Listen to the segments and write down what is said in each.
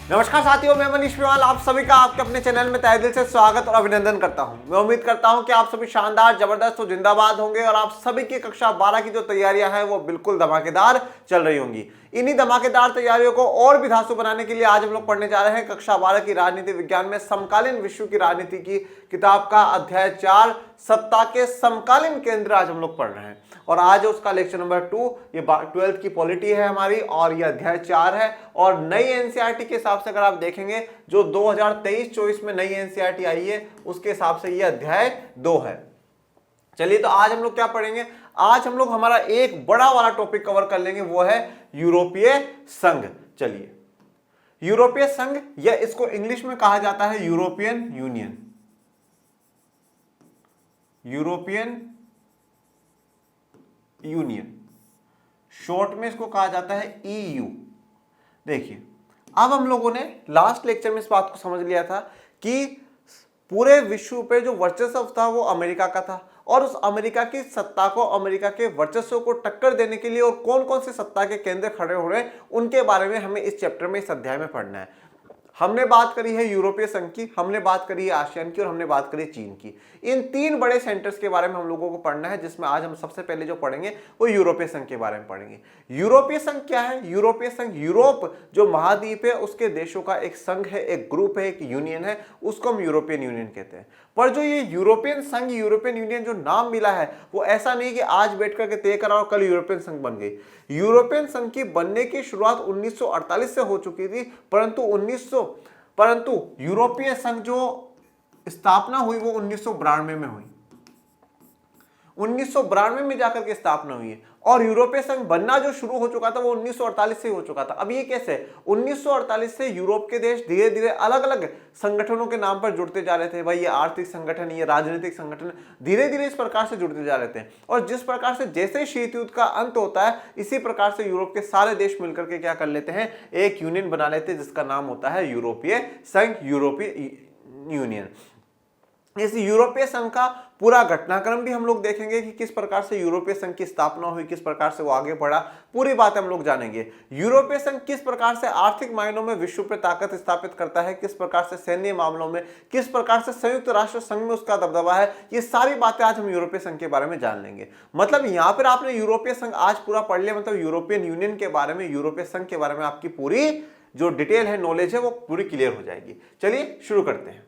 नमस्कार साथियों, मैं मनीष पिवाल आप सभी का आपके अपने चैनल में तहे दिल से स्वागत और अभिनंदन करता हूं। मैं उम्मीद करता हूं कि आप सभी शानदार, जबरदस्त और जिंदाबाद होंगे और आप सभी की कक्षा 12 की जो तैयारियां हैं वो बिल्कुल धमाकेदार चल रही होंगी। इन्हीं धमाकेदार तैयारियों को और भी धांसू बनाने के लिए आज हम लोग पढ़ने जा रहे हैं कक्षा 12 की राजनीति विज्ञान में समकालीन विश्व की राजनीति की किताब का अध्याय 4 सत्ता के समकालीन केंद्र आज हम लोग पढ़ रहे हैं। और आज उसका लेक्चर नंबर 2, ये 12th की पॉलिटी है हमारी और ये अध्याय 4 है। और नई एनसीईआरटी के हिसाब से अगर आप देखेंगे जो 2023-24 में नई एनसीईआरटी आई है उसके हिसाब से ये अध्याय 2 है। चलिए तो आज हम लोग क्या पढ़ेंगे, आज हम लोग हमारा एक बड़ा वाला टॉपिक कवर कर लेंगे, वो है यूरोपीय संघ। चलिए, यूरोपीय संघ या इसको इंग्लिश में कहा जाता है European union, European union short में इसको कहा जाता है ईयू। देखिए, अब हम लोगों ने लास्ट लेक्चर में इस बात को समझ लिया था कि पूरे विश्व पे जो वर्चस्व था वो अमेरिका का था और उस अमेरिका की सत्ता को, अमेरिका के वर्चस्व को टक्कर देने के लिए और कौन कौन से सत्ता के केंद्र खड़े हो रहे हैं उनके बारे में हमें इस चैप्टर में, इस अध्याय में पढ़ना है। हमने बात करी है यूरोपीय संघ की, हमने बात करी है आसियान की और हमने बात करी चीन की। इन 3 बड़े सेंटर्स के बारे में हम लोगों को पढ़ना है, जिसमें आज हम सबसे पहले जो पढ़ेंगे वो यूरोपीय संघ के बारे में पढ़ेंगे। यूरोपीय संघ क्या है? यूरोपीय संघ यूरोप जो महाद्वीप है उसके देशों का एक संघ है, एक ग्रुप है, एक यूनियन है, उसको हम यूरोपियन यूनियन कहते हैं। पर जो ये यूरोपियन संघ, यूरोपियन यूनियन जो नाम मिला है वो ऐसा नहीं कि आज बैठ करके तय करा और कल यूरोपियन संघ बन गई। यूरोपियन संघ की बनने की शुरुआत 1948 से हो चुकी थी, परंतु यूरोपीय संघ जो स्थापना हुई वो 1992 में हुई। 1992 में जाकर के स्थापना हुई है और यूरोपीय संघ बनना जो शुरू हो चुका था वो 1948 से हो चुका था। अब ये कैसे? 1948 से यूरोप के देश धीरे धीरे अलग अलग संगठनों के नाम पर जुड़ते जा रहे थे। भाई ये आर्थिक संगठन, ये राजनीतिक संगठन, धीरे धीरे इस प्रकार से जुड़ते जा रहे थे। और जिस प्रकार से जैसे शीत युद्ध का अंत होता है इसी प्रकार से यूरोप के सारे देश मिलकर के क्या कर लेते हैं, एक यूनियन बना लेते हैं जिसका नाम होता है यूरोपीय संघ, यूरोपीय यूनियन। इस यूरोपीय संघ का पूरा घटनाक्रम भी हम लोग देखेंगे कि किस प्रकार से यूरोपीय संघ की स्थापना हुई, किस प्रकार से वो आगे बढ़ा, पूरी बात हम लोग जानेंगे। यूरोपीय संघ किस प्रकार से आर्थिक मायनों में विश्व पर ताकत स्थापित करता है, किस प्रकार से सैन्य मामलों में, किस प्रकार से संयुक्त राष्ट्र संघ में उसका दबदबा है, ये सारी बातें आज हम यूरोपीय संघ के बारे में जान लेंगे। मतलब यहाँ पर आपने यूरोपीय संघ आज पूरा पढ़ लिया, मतलब यूरोपियन यूनियन के बारे में, यूरोपीय संघ के बारे में आपकी पूरी जो डिटेल है, नॉलेज है, वो पूरी क्लियर हो जाएगी। चलिए शुरू करते हैं।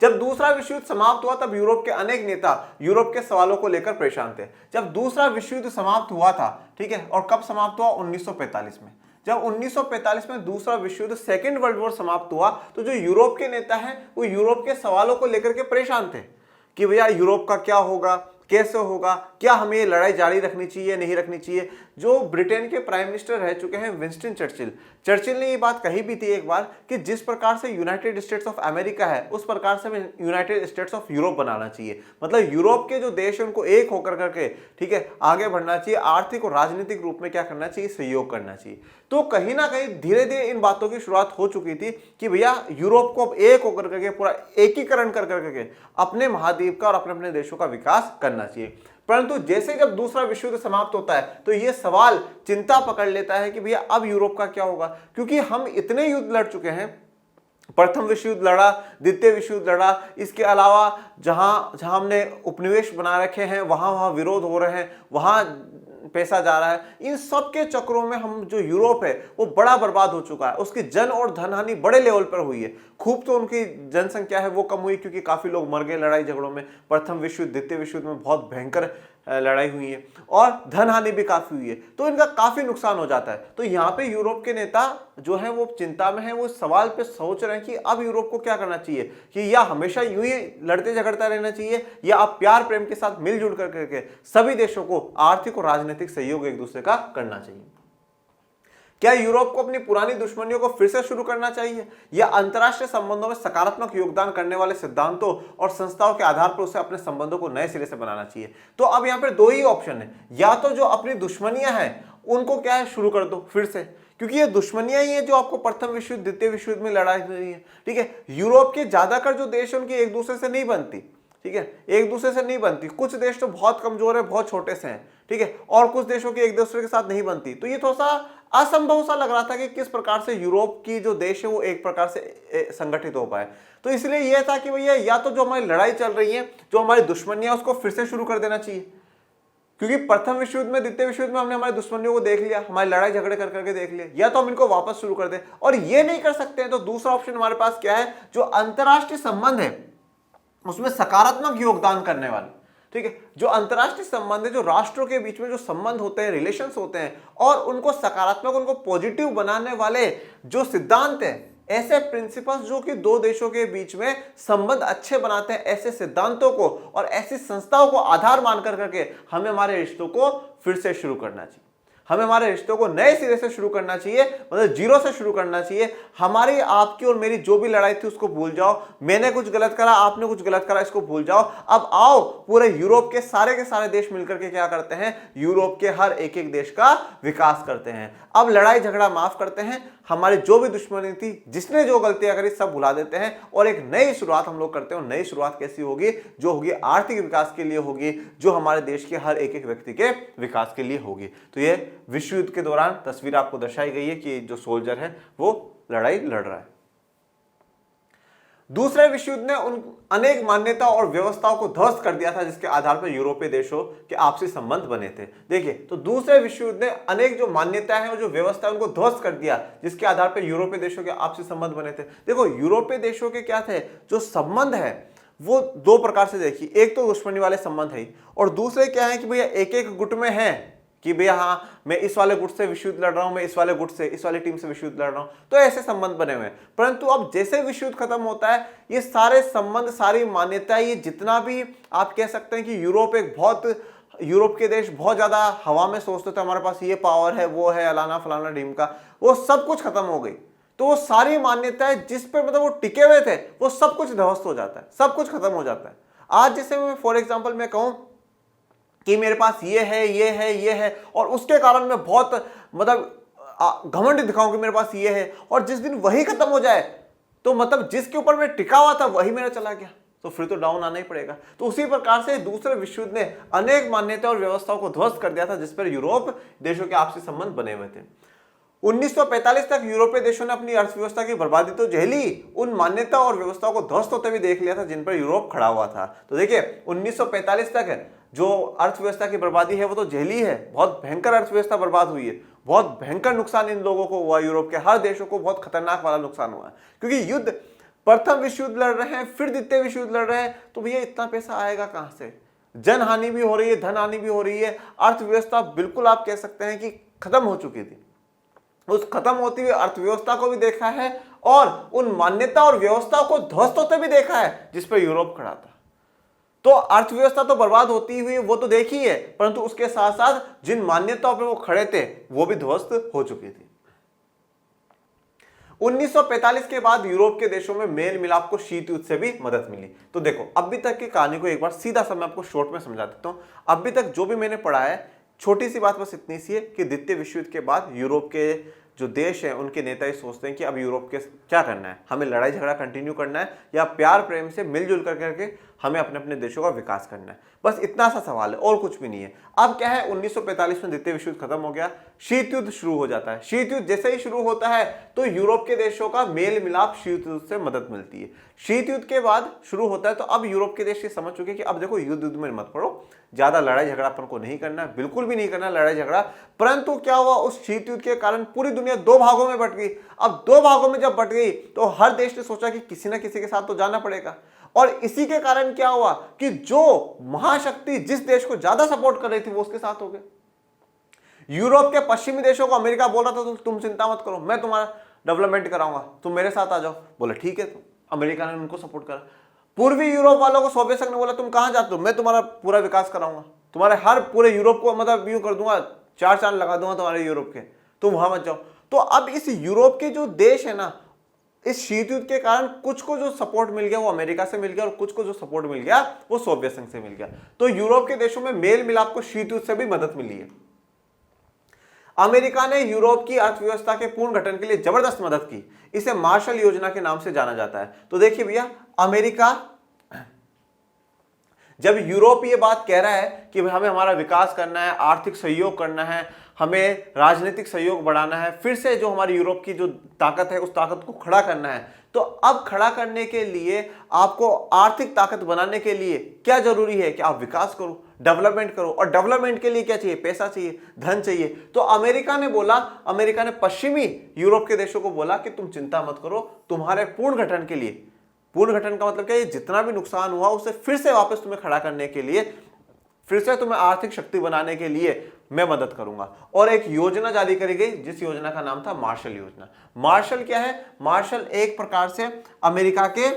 जब दूसरा विश्व युद्ध समाप्त हुआ तब यूरोप के अनेक नेता यूरोप के सवालों को लेकर परेशान थे। जब दूसरा विश्व युद्ध समाप्त हुआ था, ठीक है, और कब समाप्त हुआ? 1945 में। जब 1945 में दूसरा विश्व युद्ध, सेकेंड वर्ल्ड वॉर समाप्त हुआ तो जो यूरोप के नेता हैं वो यूरोप के सवालों को लेकर के परेशान थे कि भैया यूरोप का क्या होगा, कैसे होगा, क्या हमें ये लड़ाई जारी रखनी चाहिए, नहीं रखनी चाहिए। जो ब्रिटेन के प्राइम मिनिस्टर रह चुके हैं विंस्टन चर्चिल ने ये बात कही भी थी एक बार कि जिस प्रकार से यूनाइटेड स्टेट्स ऑफ अमेरिका है उस प्रकार से यूनाइटेड स्टेट्स ऑफ यूरोप बनाना चाहिए। मतलब यूरोप के जो देश हैं उनको एक होकर करके, ठीक है, आगे बढ़ना चाहिए, आर्थिक और राजनीतिक रूप में क्या करना चाहिए, सहयोग करना चाहिए। तो कहीं ना कहीं धीरे धीरे इन बातों की शुरुआत हो चुकी थी कि भैया यूरोप को अब एक होकर करके, पूरा एकीकरण कर करके अपने महाद्वीप का और अपने अपने देशों का विकास करना चाहिए। परंतु जैसे जब दूसरा विश्व युद्ध समाप्त होता है तो यह सवाल चिंता पकड़ लेता है कि भैया अब यूरोप का क्या होगा, क्योंकि हम इतने युद्ध लड़ चुके हैं। प्रथम विश्व युद्ध लड़ा, द्वितीय विश्व युद्ध लड़ा, इसके अलावा जहां जहां हमने उपनिवेश बना रखे हैं वहां विरोध हो रहे हैं, वहां पैसा जा रहा है। इन सब के चक्रों में हम जो यूरोप है वो बड़ा बर्बाद हो चुका है। उसकी जन और धन हानि बड़े लेवल पर हुई है। खूब तो उनकी जनसंख्या है वो कम हुई क्योंकि काफी लोग मर गए लड़ाई झगड़ों में। प्रथम विश्व युद्ध, द्वितीय विश्व युद्ध में बहुत भयंकर लड़ाई हुई है और धन हानि भी काफी हुई है, तो इनका काफी नुकसान हो जाता है। तो यहाँ पे यूरोप के नेता जो है वो चिंता में है, वो इस सवाल पे सोच रहे हैं कि अब यूरोप को क्या करना चाहिए, कि या हमेशा यूं ही लड़ते झगड़ता रहना चाहिए या अब प्यार प्रेम के साथ मिलजुल करके सभी देशों को आर्थिक और राजनीतिक सहयोग एक दूसरे का करना चाहिए। क्या यूरोप को अपनी पुरानी दुश्मनियों को फिर से शुरू करना चाहिए या अंतर्राष्ट्रीय संबंधों में सकारात्मक योगदान करने वाले सिद्धांतों और संस्थाओं के आधार पर उसे अपने संबंधों को नए सिरे से बनाना चाहिए? तो अब यहाँ पर 2 ही ऑप्शन है, या तो जो अपनी दुश्मनियां हैं उनको क्या है शुरू कर दो फिर से, क्योंकि ये दुश्मनियां ही है जो आपको प्रथम विश्व युद्ध, द्वितीय विश्व युद्ध में लड़ाई हुई है, ठीक है। यूरोप के ज्यादातर जो देश है उनकी एक दूसरे से नहीं बनती, ठीक है, एक दूसरे से नहीं बनती। कुछ देश तो बहुत कमजोर है, बहुत छोटे से हैं, ठीक है, और कुछ देशों की एक दूसरे के साथ नहीं बनती। तो ये थोड़ा सा असंभव सा लग रहा था कि किस प्रकार से यूरोप की जो देश है वो एक प्रकार से संगठित हो पाए। तो इसलिए यह था कि भैया या तो जो हमारी लड़ाई चल रही है, जो हमारी दुश्मनियां, उसको फिर से शुरू कर देना चाहिए, क्योंकि प्रथम विश्व युद्ध में, द्वितीय विश्व युद्ध में हमने हमारी दुश्मनियों को देख लिया, हमारी लड़ाई झगड़े कर करके देख लिया, या तो हम इनको वापस शुरू कर दें। और ये नहीं कर सकते हैं तो दूसरा ऑप्शन हमारे पास क्या है, जो अंतरराष्ट्रीय संबंध है उसमें सकारात्मक योगदान करने वाले, ठीक है, जो अंतरराष्ट्रीय संबंध है, जो राष्ट्रों के बीच में जो संबंध होते हैं, रिलेशंस होते हैं, और उनको सकारात्मक, उनको पॉजिटिव बनाने वाले जो सिद्धांत हैं, ऐसे प्रिंसिपल्स जो कि दो देशों के बीच में संबंध अच्छे बनाते हैं, ऐसे सिद्धांतों को और ऐसी संस्थाओं को आधार मानकर करके हमें हमारे रिश्तों को फिर से शुरू करना चाहिए। हमें हमारे रिश्तों को नए सिरे से शुरू करना चाहिए, मतलब जीरो से शुरू करना चाहिए। हमारी, आपकी और मेरी जो भी लड़ाई थी उसको भूल जाओ, मैंने कुछ गलत करा, आपने कुछ गलत करा, इसको भूल जाओ। अब आओ पूरे यूरोप के सारे देश मिलकर के क्या करते हैं, यूरोप के हर एक एक देश का विकास करते हैं। अब लड़ाई झगड़ा माफ करते हैं, हमारी जो भी दुश्मनी थी, जिसने जो गलतियां करी, सब भुला देते हैं और एक नई शुरुआत हम लोग करते हैं। नई शुरुआत कैसी होगी, जो होगी आर्थिक विकास के लिए होगी, जो हमारे देश के हर एक एक व्यक्ति के विकास के लिए होगी। तो ये विश्व युद्ध के दौरान तस्वीर आपको दर्शाई गई है कि जो सोल्जर है वो लड़ाई लड़ रहा है। दूसरे विश्व युद्ध ने उन अनेक मान्यता और व्यवस्थाओं को ध्वस्त कर दिया था, जिसके आधार पर यूरोपीय देशों के आपसी संबंध बने थे। देखिए, तो दूसरे विश्व युद्ध ने अनेक जो मान्यताएं हैं और जो व्यवस्था है उनको ध्वस्त कर दिया, जिसके आधार पर यूरोपीय देशों के आपसी संबंध बने थे। देखो, यूरोपीय देशों के क्या थे, जो संबंध है वो दो प्रकार से देखिए, एक तो दुश्मनी वाले संबंध है, और दूसरे क्या है कि भैया एक एक गुट में है कि भैया हाँ, मैं इस वाले गुट से विश्व युद्ध लड़ रहा हूं, मैं इस वाले गुट से, इस वाली टीम से विश्व युद्ध लड़ रहा हूं, तो ऐसे संबंध बने हुए हैं। परंतु अब जैसे विश्व युद्ध खत्म होता है, ये सारे संबंध, सारी मान्यताएं, ये जितना भी आप कह सकते हैं कि यूरोप के देश बहुत ज्यादा हवा में सोचते थे, हमारे पास ये पावर है, वो है, अलाना फलाना टीम का, वो सब कुछ खत्म हो गई। तो वो सारी मान्यताएं जिस पे मतलब वो टिके हुए थे, वो सब कुछ ध्वस्त हो जाता है, सब कुछ खत्म हो जाता है। आज जैसे मैं फॉर एग्जाम्पल मैं कहूं कि मेरे पास ये है, ये है, ये है, और उसके कारण मैं बहुत मतलब घमंड दिखाऊं कि मेरे पास ये है, और जिस दिन वही खत्म हो जाए तो मतलब जिसके ऊपर मैं टिका हुआ था वही मेरा चला गया, तो फिर तो डाउन आना ही पड़ेगा। तो उसी प्रकार से दूसरे विश्व युद्ध ने अनेक मान्यताओं और व्यवस्थाओं को ध्वस्त कर दिया था, जिस पर यूरोप देशों के आपसी संबंध बने हुए थे। 1945 तक यूरोपीय देशों ने अपनी अर्थव्यवस्था की बर्बादी तो झेली, उन मान्यता और व्यवस्थाओं को ध्वस्त होते भी देख लिया था जिन पर यूरोप खड़ा हुआ था। तो देखिए, 1945 तक जो अर्थव्यवस्था की बर्बादी है वो तो झेली है, बहुत भयंकर अर्थव्यवस्था बर्बाद हुई है, बहुत भयंकर नुकसान इन लोगों को हुआ, यूरोप के हर देशों को बहुत खतरनाक वाला नुकसान हुआ है, क्योंकि युद्ध, प्रथम विश्व युद्ध लड़ रहे हैं, फिर द्वितीय विश्व युद्ध लड़ रहे हैं, तो भैया इतना पैसा आएगा कहां से, जन हानि भी हो रही है, धन हानि भी हो रही है, अर्थव्यवस्था बिल्कुल आप कह सकते हैं कि खत्म हो चुकी थी। उस खत्म होती हुई अर्थव्यवस्था को भी देखा है और उन मान्यता और व्यवस्थाओं को ध्वस्त होते भी देखा है जिस पर यूरोप खड़ा था। तो अर्थव्यवस्था तो बर्बाद होती हुई वो तो देखी है, परंतु उसके साथ साथ जिन मान्यताओं पर वो खड़े थे वो भी ध्वस्त हो चुकी थी। 1945 के बाद यूरोप के देशों में मेल मिलाप को शीत युद्ध से भी मदद मिली। तो देखो, अभी तक की कहानी को एक बार सीधा सा मैं आपको शॉर्ट में समझा देता हूं। अभी तक जो भी मैंने पढ़ा है, छोटी सी बात बस इतनी सी है कि द्वितीय विश्व युद्ध के बाद यूरोप के जो देश हैं उनके नेता ही सोचते हैं कि अब यूरोप के क्या करना है, हमें लड़ाई झगड़ा कंटिन्यू करना है या प्यार प्रेम से मिलजुल करके हमें अपने अपने देशों का विकास करना है। बस इतना सा सवाल है और कुछ भी नहीं है। अब क्या है, 1945 में द्वितीय विश्व युद्ध खत्म हो गया, शीत युद्ध शुरू हो जाता है। शीत युद्ध जैसे ही शुरू होता है तो यूरोप के देशों का मेल मिलाप शीत युद्ध से मदद मिलती है। शीत युद्ध के बाद शुरू होता है तो अब यूरोप के देश ये समझ चुके कि अब देखो, युद्ध में मत पड़ो, ज्यादा लड़ाई झगड़ा अपन को नहीं करना, बिल्कुल भी नहीं करना लड़ाई झगड़ा। परंतु क्या हुआ, उस शीत युद्ध के कारण पूरी दुनिया दो भागों में बट गई। अब दो भागों में जब बट गई तो हर देश ने सोचा कि किसी ना किसी के साथ तो जाना पड़ेगा, और इसी के कारण क्या हुआ कि जो महाशक्ति जिस देश को ज्यादा सपोर्ट कर रही थी वो उसके साथ हो गए। यूरोप के पश्चिमी देशों को अमेरिका बोल रहा था तो तुम चिंता मत करो, मैं तुम्हारा डेवलपमेंट कराऊंगा, तुम मेरे साथ आ जाओ। बोले ठीक है, तो अमेरिका ने उनको सपोर्ट करा। पूर्वी यूरोप वालों को सोवियत संघ ने बोला तुम कहां जाते हो, मैं तुम्हारा पूरा विकास कराऊंगा, तुम्हारे हर पूरे यूरोप को मतलब यूं कर दूंगा, चार चांद लगा दूंगा तुम्हारे यूरोप के, तुम वहां मत जाओ। तो अब इस यूरोप के जो देश है ना, इस शीत युद्ध के कारण कुछ को जो सपोर्ट मिल गया वो अमेरिका से मिल गया और कुछ को जो सपोर्ट मिल गया वो सोवियत संघ से मिल गया। तो यूरोप के देशों में मेल मिलाप को शीत युद्ध से भी मदद मिली है। अमेरिका ने यूरोप की अर्थव्यवस्था के पूर्ण गठन के लिए जबरदस्त मदद की, इसे मार्शल योजना के नाम से जाना जाता है। तो देखिए भैया, अमेरिका जब यूरोप ये बात कह रहा है कि हमें हमारा विकास करना है, आर्थिक सहयोग करना है, हमें राजनीतिक सहयोग बढ़ाना है, फिर से जो हमारी यूरोप की जो ताकत है उस ताकत को खड़ा करना है, तो अब खड़ा करने के लिए आपको आर्थिक ताकत बनाने के लिए क्या जरूरी है कि आप विकास करो, डेवलपमेंट करो। और डेवलपमेंट के लिए क्या चाहिए? पैसा चाहिए, धन चाहिए। तो अमेरिका ने बोला, अमेरिका ने पश्चिमी यूरोप के देशों को बोला कि तुम चिंता मत करो, तुम्हारे पूर्ण गठन के लिए, पूर्ण गठन का मतलब क्या है? जितना भी नुकसान हुआ उसे फिर से वापस तुम्हें खड़ा करने के लिए, फिर से तुम्हें आर्थिक शक्ति बनाने के लिए मैं मदद करूंगा। और एक योजना जारी करी गई जिस योजना का नाम था मार्शल योजना। मार्शल क्या है? मार्शल एक प्रकार से अमेरिका के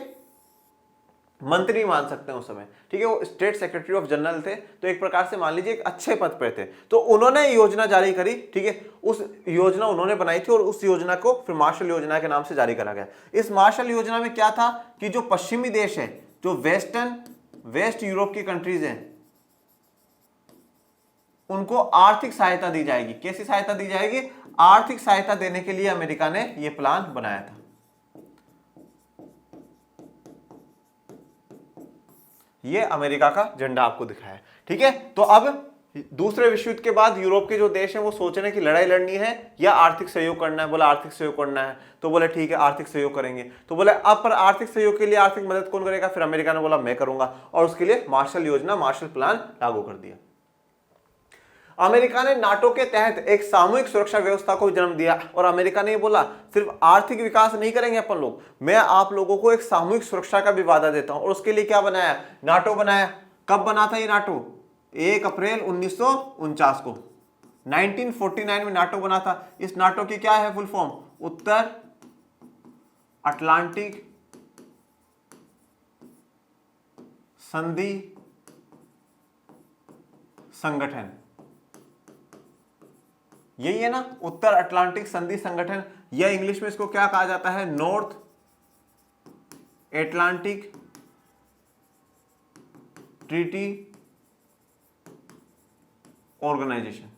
मंत्री मान सकते हैं उस समय, ठीक है। वो स्टेट सेक्रेटरी ऑफ जनरल थे, तो एक प्रकार से मान लीजिए एक अच्छे पद पर थे। तो उन्होंने योजना जारी करी, ठीक है। उस योजना उन्होंने बनाई थी और उस योजना को फिर मार्शल योजना के नाम से जारी करा गया। इस मार्शल योजना में क्या था कि जो पश्चिमी देश है, जो वेस्ट यूरोप की कंट्रीज हैं, उनको आर्थिक सहायता दी जाएगी। कैसी सहायता दी जाएगी? आर्थिक सहायता देने के लिए अमेरिका ने यह प्लान बनाया था। यह अमेरिका का झंडा आपको दिखाया, ठीक है। तो अब दूसरे विश्व युद्ध के बाद यूरोप के जो देश हैं वो सोच रहे हैं कि लड़ाई लड़नी है या आर्थिक सहयोग करना है। बोला आर्थिक सहयोग करना है, तो बोले ठीक है आर्थिक सहयोग करेंगे। तो बोले अब पर आर्थिक सहयोग के लिए आर्थिक मदद कौन करेगा? फिर अमेरिका ने बोला मैं करूंगा, और उसके लिए मार्शल योजना, मार्शल प्लान लागू कर दिया। अमेरिका ने नाटो के तहत एक सामूहिक सुरक्षा व्यवस्था को जन्म दिया, और अमेरिका ने बोला सिर्फ आर्थिक विकास नहीं करेंगे अपन लोग, मैं आप लोगों को एक सामूहिक सुरक्षा का भी वादा देता हूं। और उसके लिए क्या बनाया? नाटो बनाया। कब बना था ये नाटो? 1 अप्रैल 1949 को, 1949 में नाटो बना था। इस नाटो की क्या है फुल फॉर्म? उत्तर अटलांटिक संधि संगठन। यही है ना, उत्तर अटलांटिक संधि संगठन, या इंग्लिश में इसको क्या कहा जाता है? North Atlantic Treaty Organization.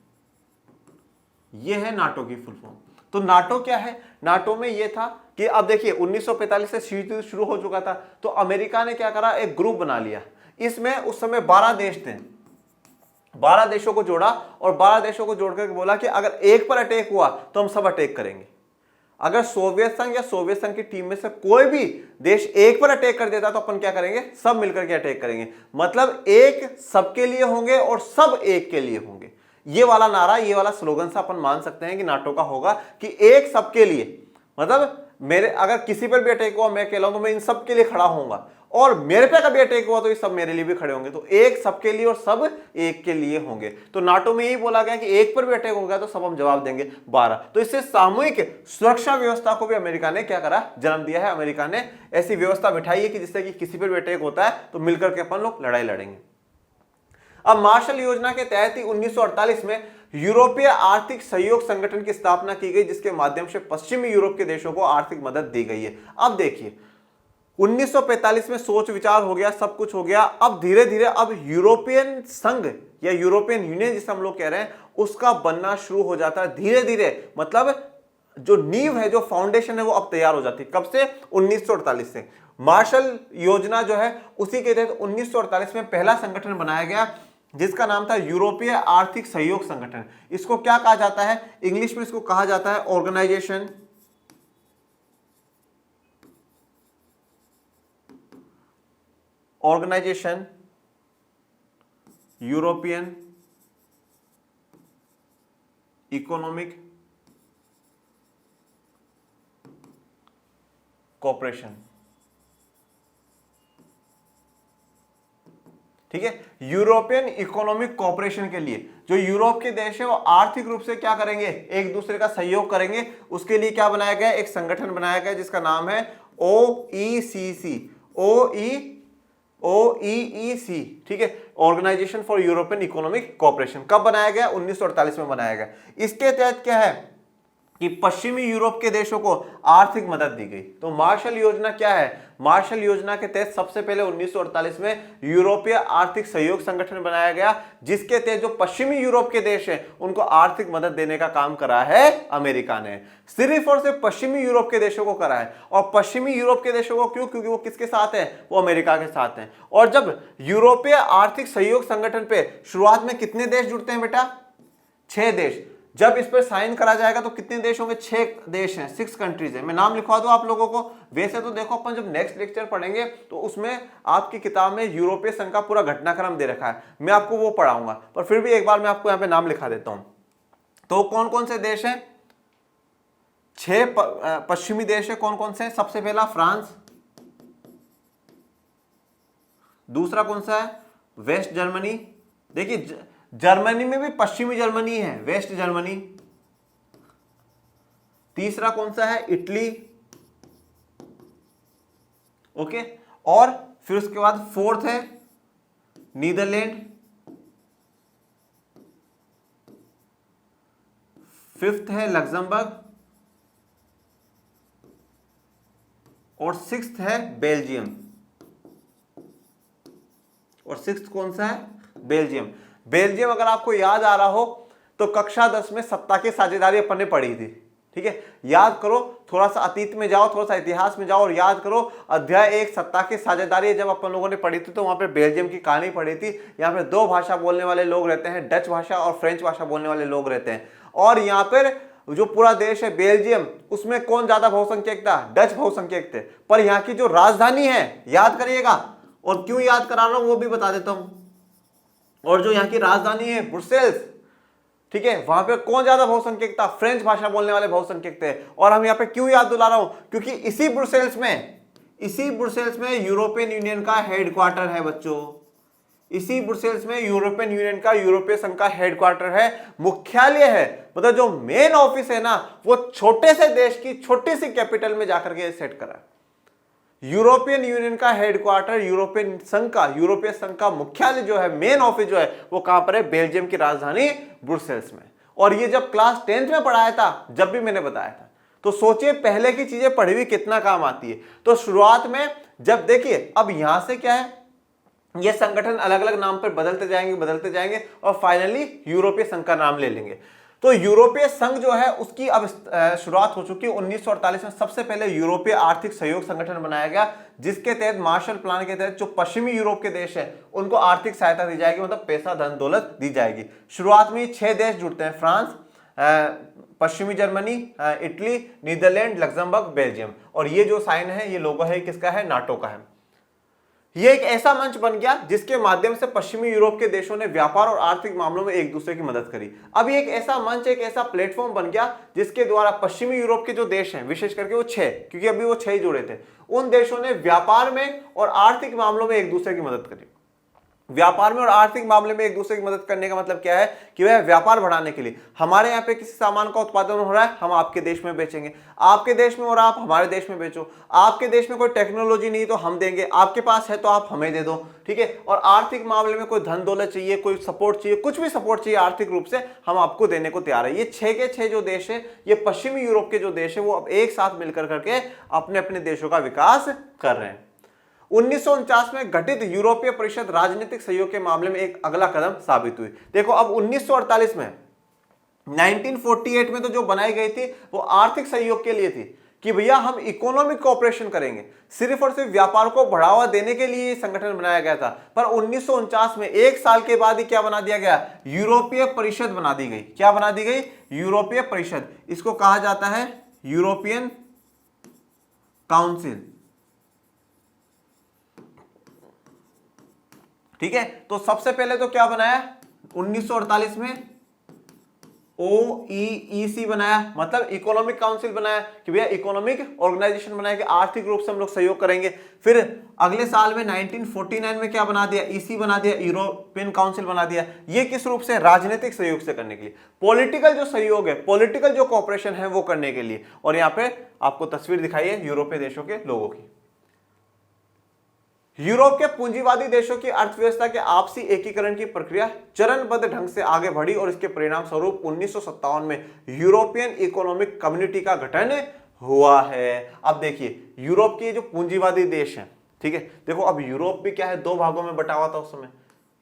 यह है नाटो की फुल फॉर्म। तो नाटो क्या है? नाटो में यह था कि अब देखिए 1945 से शीत युद्ध शुरू हो चुका था, तो अमेरिका ने क्या करा? एक ग्रुप बना लिया। इसमें उस समय 12 देश थे, 12 देशों को जोड़ा, और 12 देशों को जोड़कर बोला कि अगर एक पर अटैक हुआ तो हम सब अटैक करेंगे। अगर सोवियत संघ या सोवियत संघ की टीम में से कोई भी देश एक पर अटैक कर देता तो अपन क्या करेंगे? सब मिलकर के अटैक करेंगे। मतलब एक सबके लिए होंगे और सब एक के लिए होंगे। ये वाला नारा, ये वाला स्लोगन से अपन मान सकते हैं कि नाटो का होगा कि एक सबके लिए, मतलब मेरे अगर किसी पर भी अटैक हुआ, मैं कह रहा हूं तो मैं इन सब के लिए खड़ा होऊंगा, और मेरे पे कभी अटैक हुआ तो ये सब मेरे लिए भी खड़े होंगे। तो एक सबके लिए और सब एक के लिए होंगे। तो नाटो में यही बोला गया कि एक पर भी अटैक हो गया तो सब हम जवाब देंगे 12। तो इससे सामूहिक सुरक्षा व्यवस्था को भी अमेरिका ने क्या करा? जन्म दिया है। अमेरिका ने ऐसी व्यवस्था बिठाई है कि जिससे कि किसी पर भी अटैक होता है तो मिलकर के अपन लोग लड़ाई लड़ेंगे। अब मार्शल योजना के तहत ही 1948 में यूरोपीय आर्थिक सहयोग संगठन की स्थापना की गई, जिसके माध्यम से पश्चिमी यूरोप के देशों को आर्थिक मदद दी गई है। अब देखिए 1945 में सोच विचार हो गया, सब कुछ हो गया। अब धीरे धीरे अब यूरोपियन संघ या यूरोपियन यूनियन जिसे हम लोग कह रहे हैं उसका बनना शुरू हो जाता है धीरे धीरे। मतलब जो नींव है, जो फाउंडेशन है, वो अब तैयार हो जाती है। कब से? 1948 से। मार्शल योजना जो है उसी के तहत 1948 में पहला संगठन बनाया गया जिसका नाम था यूरोपीय आर्थिक सहयोग संगठन। इसको क्या कहा जाता है? इंग्लिश में इसको कहा जाता है ऑर्गेनाइजेशन यूरोपियन इकोनॉमिक कॉर्पोरेशन। ठीक है, यूरोपियन इकोनॉमिक कॉर्पोरेशन के लिए जो यूरोप के देश है वो आर्थिक रूप से क्या करेंगे? एक दूसरे का सहयोग करेंगे। उसके लिए क्या बनाया गया? एक संगठन बनाया गया जिसका नाम है OECC, OEEC, ठीक है, Organization for European Economic Corporation. कब बनाया गया? 1948 में बनाया गया। इसके तहत क्या है? कि पश्चिमी यूरोप के देशों को आर्थिक मदद दी गई। तो मार्शल योजना क्या है? मार्शल योजना के तहत सबसे पहले 1948 में यूरोपीय आर्थिक सहयोग संगठन बनाया गया, जिसके तहत जो पश्चिमी यूरोप के देश हैं उनको आर्थिक मदद देने का काम करा है अमेरिका ने। सिर्फ और सिर्फ पश्चिमी यूरोप के देशों को करा है। और पश्चिमी यूरोप के देशों को क्यों? क्योंकि वो किसके साथ है? वो अमेरिका के साथ हैं। और जब यूरोपीय आर्थिक सहयोग संगठन पे शुरुआत में कितने देश जुड़ते हैं बेटा? 6 देश। जब इस पर साइन करा जाएगा तो कितने देश होंगे? 6 देश हैं, 6 कंट्रीज हैं। मैं नाम लिखवा दूं आप लोगों को। वैसे तो देखो अपन जब नेक्स्ट लेक्चर पढ़ेंगे तो उसमें आपकी किताब में यूरोपीय संघ का पूरा घटनाक्रम दे रखा है, मैं आपको वो पढ़ाऊंगा, पर फिर भी एक बार मैं आपको यहाँ पे नाम लिखा देता हूं। तो कौन कौन से देश हैं? 6 पश्चिमी देश है। कौन कौन से? सबसे पहला फ्रांस, दूसरा कौन सा है? Waste Germany. देखिए जर्मनी में भी पश्चिमी जर्मनी है, वेस्ट जर्मनी। तीसरा कौन सा है? इटली। ओके, और फिर उसके बाद फोर्थ है नीदरलैंड, फिफ्थ है लग्जमबर्ग, और सिक्स्थ है बेल्जियम। और सिक्स्थ कौन सा है? बेल्जियम। बेल्जियम अगर आपको याद आ रहा हो तो कक्षा 10 में सत्ता की साझेदारी अपन ने पढ़ी थी। ठीक है, याद करो, थोड़ा सा अतीत में जाओ, थोड़ा सा इतिहास में जाओ और याद करो। अध्याय 1 सत्ता की साझेदारी जब अपन लोगों ने पढ़ी थी तो वहां पे बेल्जियम की कहानी पढ़ी थी। यहाँ पे 2 भाषा बोलने वाले लोग रहते हैं, डच भाषा और फ्रेंच भाषा बोलने वाले लोग रहते हैं। और यहाँ पर जो पूरा देश है बेल्जियम, उसमें कौन ज्यादा बहुसंख्यक था? डच बहुसंख्यक थे। पर यहाँ की जो राजधानी है, याद करिएगा, और क्यों याद करा रहा हूं वो भी बता देता हूं। और जो यहाँ की राजधानी है ब्रुसेल्स, ठीक है, वहां पे कौन ज्यादा बहुसंख्यक था? फ्रेंच भाषा बोलने वाले बहुसंख्यक थे। और हम यहाँ पे क्यों याद दिला रहा हूं? क्योंकि इसी ब्रुसेल्स में यूरोपियन यूनियन का हेडक्वार्टर है बच्चों। इसी ब्रुसेल्स में यूरोपियन यूनियन का, यूरोपीय संघ का हेडक्वार्टर है, मुख्यालय है। मतलब जो मेन ऑफिस है ना, वो छोटे से देश की छोटी सी कैपिटल में जाकर के सेट करा। यूरोपियन यूनियन का हेडक्वार्टर, यूरोपियन संघ का मुख्यालय जो है, मेन ऑफिस जो है, वो कहां पर है? बेल्जियम की राजधानी ब्रुसेल्स में। और ये जब क्लास 10th में पढ़ाया था, जब भी मैंने बताया था, तो सोचिए पहले की चीजें पढ़ी हुई कितना काम आती है। तो शुरुआत में जब देखिए, अब यहां से क्या है, ये संगठन अलग अलग नाम पर बदलते जाएंगे और फाइनली यूरोपीय संघ का नाम ले लेंगे। तो यूरोपीय संघ जो है उसकी अब शुरुआत हो चुकी है। 1948 में सबसे पहले यूरोपीय आर्थिक सहयोग संगठन बनाया गया, जिसके तहत मार्शल प्लान के तहत जो पश्चिमी यूरोप के देश हैं उनको आर्थिक सहायता दी जाएगी, मतलब पैसा धन दौलत दी जाएगी। शुरुआत में 6 देश जुड़ते हैं, फ्रांस, पश्चिमी Germany, Italy, Netherlands, Luxembourg, Belgium. और ये जो साइन है, ये लोगो है, किसका है? नाटो का है। यह एक ऐसा मंच बन गया जिसके माध्यम से पश्चिमी यूरोप के देशों ने व्यापार और आर्थिक मामलों में एक दूसरे की मदद करी। अब ये एक ऐसा मंच, एक ऐसा प्लेटफॉर्म बन गया जिसके द्वारा पश्चिमी यूरोप के जो देश हैं, विशेष करके वो 6, क्योंकि अभी वो 6 ही जुड़े थे, उन देशों ने व्यापार में और आर्थिक मामलों में एक दूसरे की मदद करी। व्यापार में और आर्थिक मामले में एक दूसरे की मदद करने का मतलब क्या है? कि वह व्यापार बढ़ाने के लिए, हमारे यहाँ पे किसी सामान का उत्पादन हो रहा है, हम आपके देश में बेचेंगे, आपके देश में और आप हमारे देश में बेचो। आपके देश में कोई टेक्नोलॉजी नहीं तो हम देंगे, आपके पास है तो आप हमें दे दो। ठीक है, और आर्थिक मामले में कोई धन दौलत चाहिए, कोई सपोर्ट चाहिए, कुछ भी सपोर्ट चाहिए आर्थिक रूप से, हम आपको देने को तैयार है। ये 6 के 6 जो देश है, ये पश्चिमी यूरोप के जो देश है, वो अब एक साथ मिलकर करके अपने अपने देशों का विकास कर रहे हैं। 1949 में गठित यूरोपीय परिषद राजनीतिक सहयोग के मामले में एक अगला कदम साबित हुई। देखो अब 1948 में, 1948 में तो जो बनाई गई थी वो आर्थिक सहयोग के लिए थी कि भैया हम इकोनॉमिक कोऑपरेशन करेंगे, सिर्फ और सिर्फ व्यापार को बढ़ावा देने के लिए संगठन बनाया गया था। पर 1949 में, एक साल के बाद ही क्या बना दिया गया? यूरोपीय परिषद बना दी गई। क्या बना दी गई? यूरोपीय परिषद। इसको कहा जाता है यूरोपियन काउंसिल। ठीक है, तो सबसे पहले तो क्या बनाया 1948 में? OEEC बनाया, मतलब इकोनॉमिक काउंसिल बनाया कि भैया इकोनॉमिक ऑर्गेनाइजेशन बनाया कि आर्थिक रूप से हम लोग सहयोग करेंगे। फिर अगले साल में 1949 में क्या बना दिया? EC बना दिया, यूरोपियन काउंसिल बना दिया। ये किस रूप से? राजनीतिक सहयोग से करने के लिए, पॉलिटिकल जो सहयोग है, पॉलिटिकल जो कोऑपरेशन है वो करने के लिए। और यहाँ पे आपको तस्वीर दिखाई है यूरोपीय देशों के लोगों की। यूरोप के पूंजीवादी देशों की अर्थव्यवस्था के आपसी एकीकरण की प्रक्रिया चरणबद्ध ढंग से आगे बढ़ी और इसके परिणाम स्वरूप 1957 में यूरोपियन इकोनॉमिक कम्युनिटी का गठन हुआ है। अब देखिए यूरोप के जो पूंजीवादी देश हैं, ठीक है, देखो अब यूरोप भी क्या है, दो भागों में बटा हुआ था उस समय,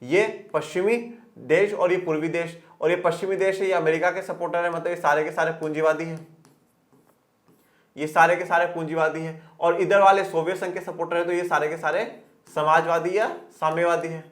ये पश्चिमी देश और ये पूर्वी देश, और ये पश्चिमी देश है ये अमेरिका के सपोर्टर है, मतलब ये सारे के सारे पूंजीवादी हैं, ये सारे के सारे पूंजीवादी हैं, और इधर वाले सोवियत संघ के सपोर्टर है तो ये सारे के सारे समाजवादी या साम्यवादी हैं।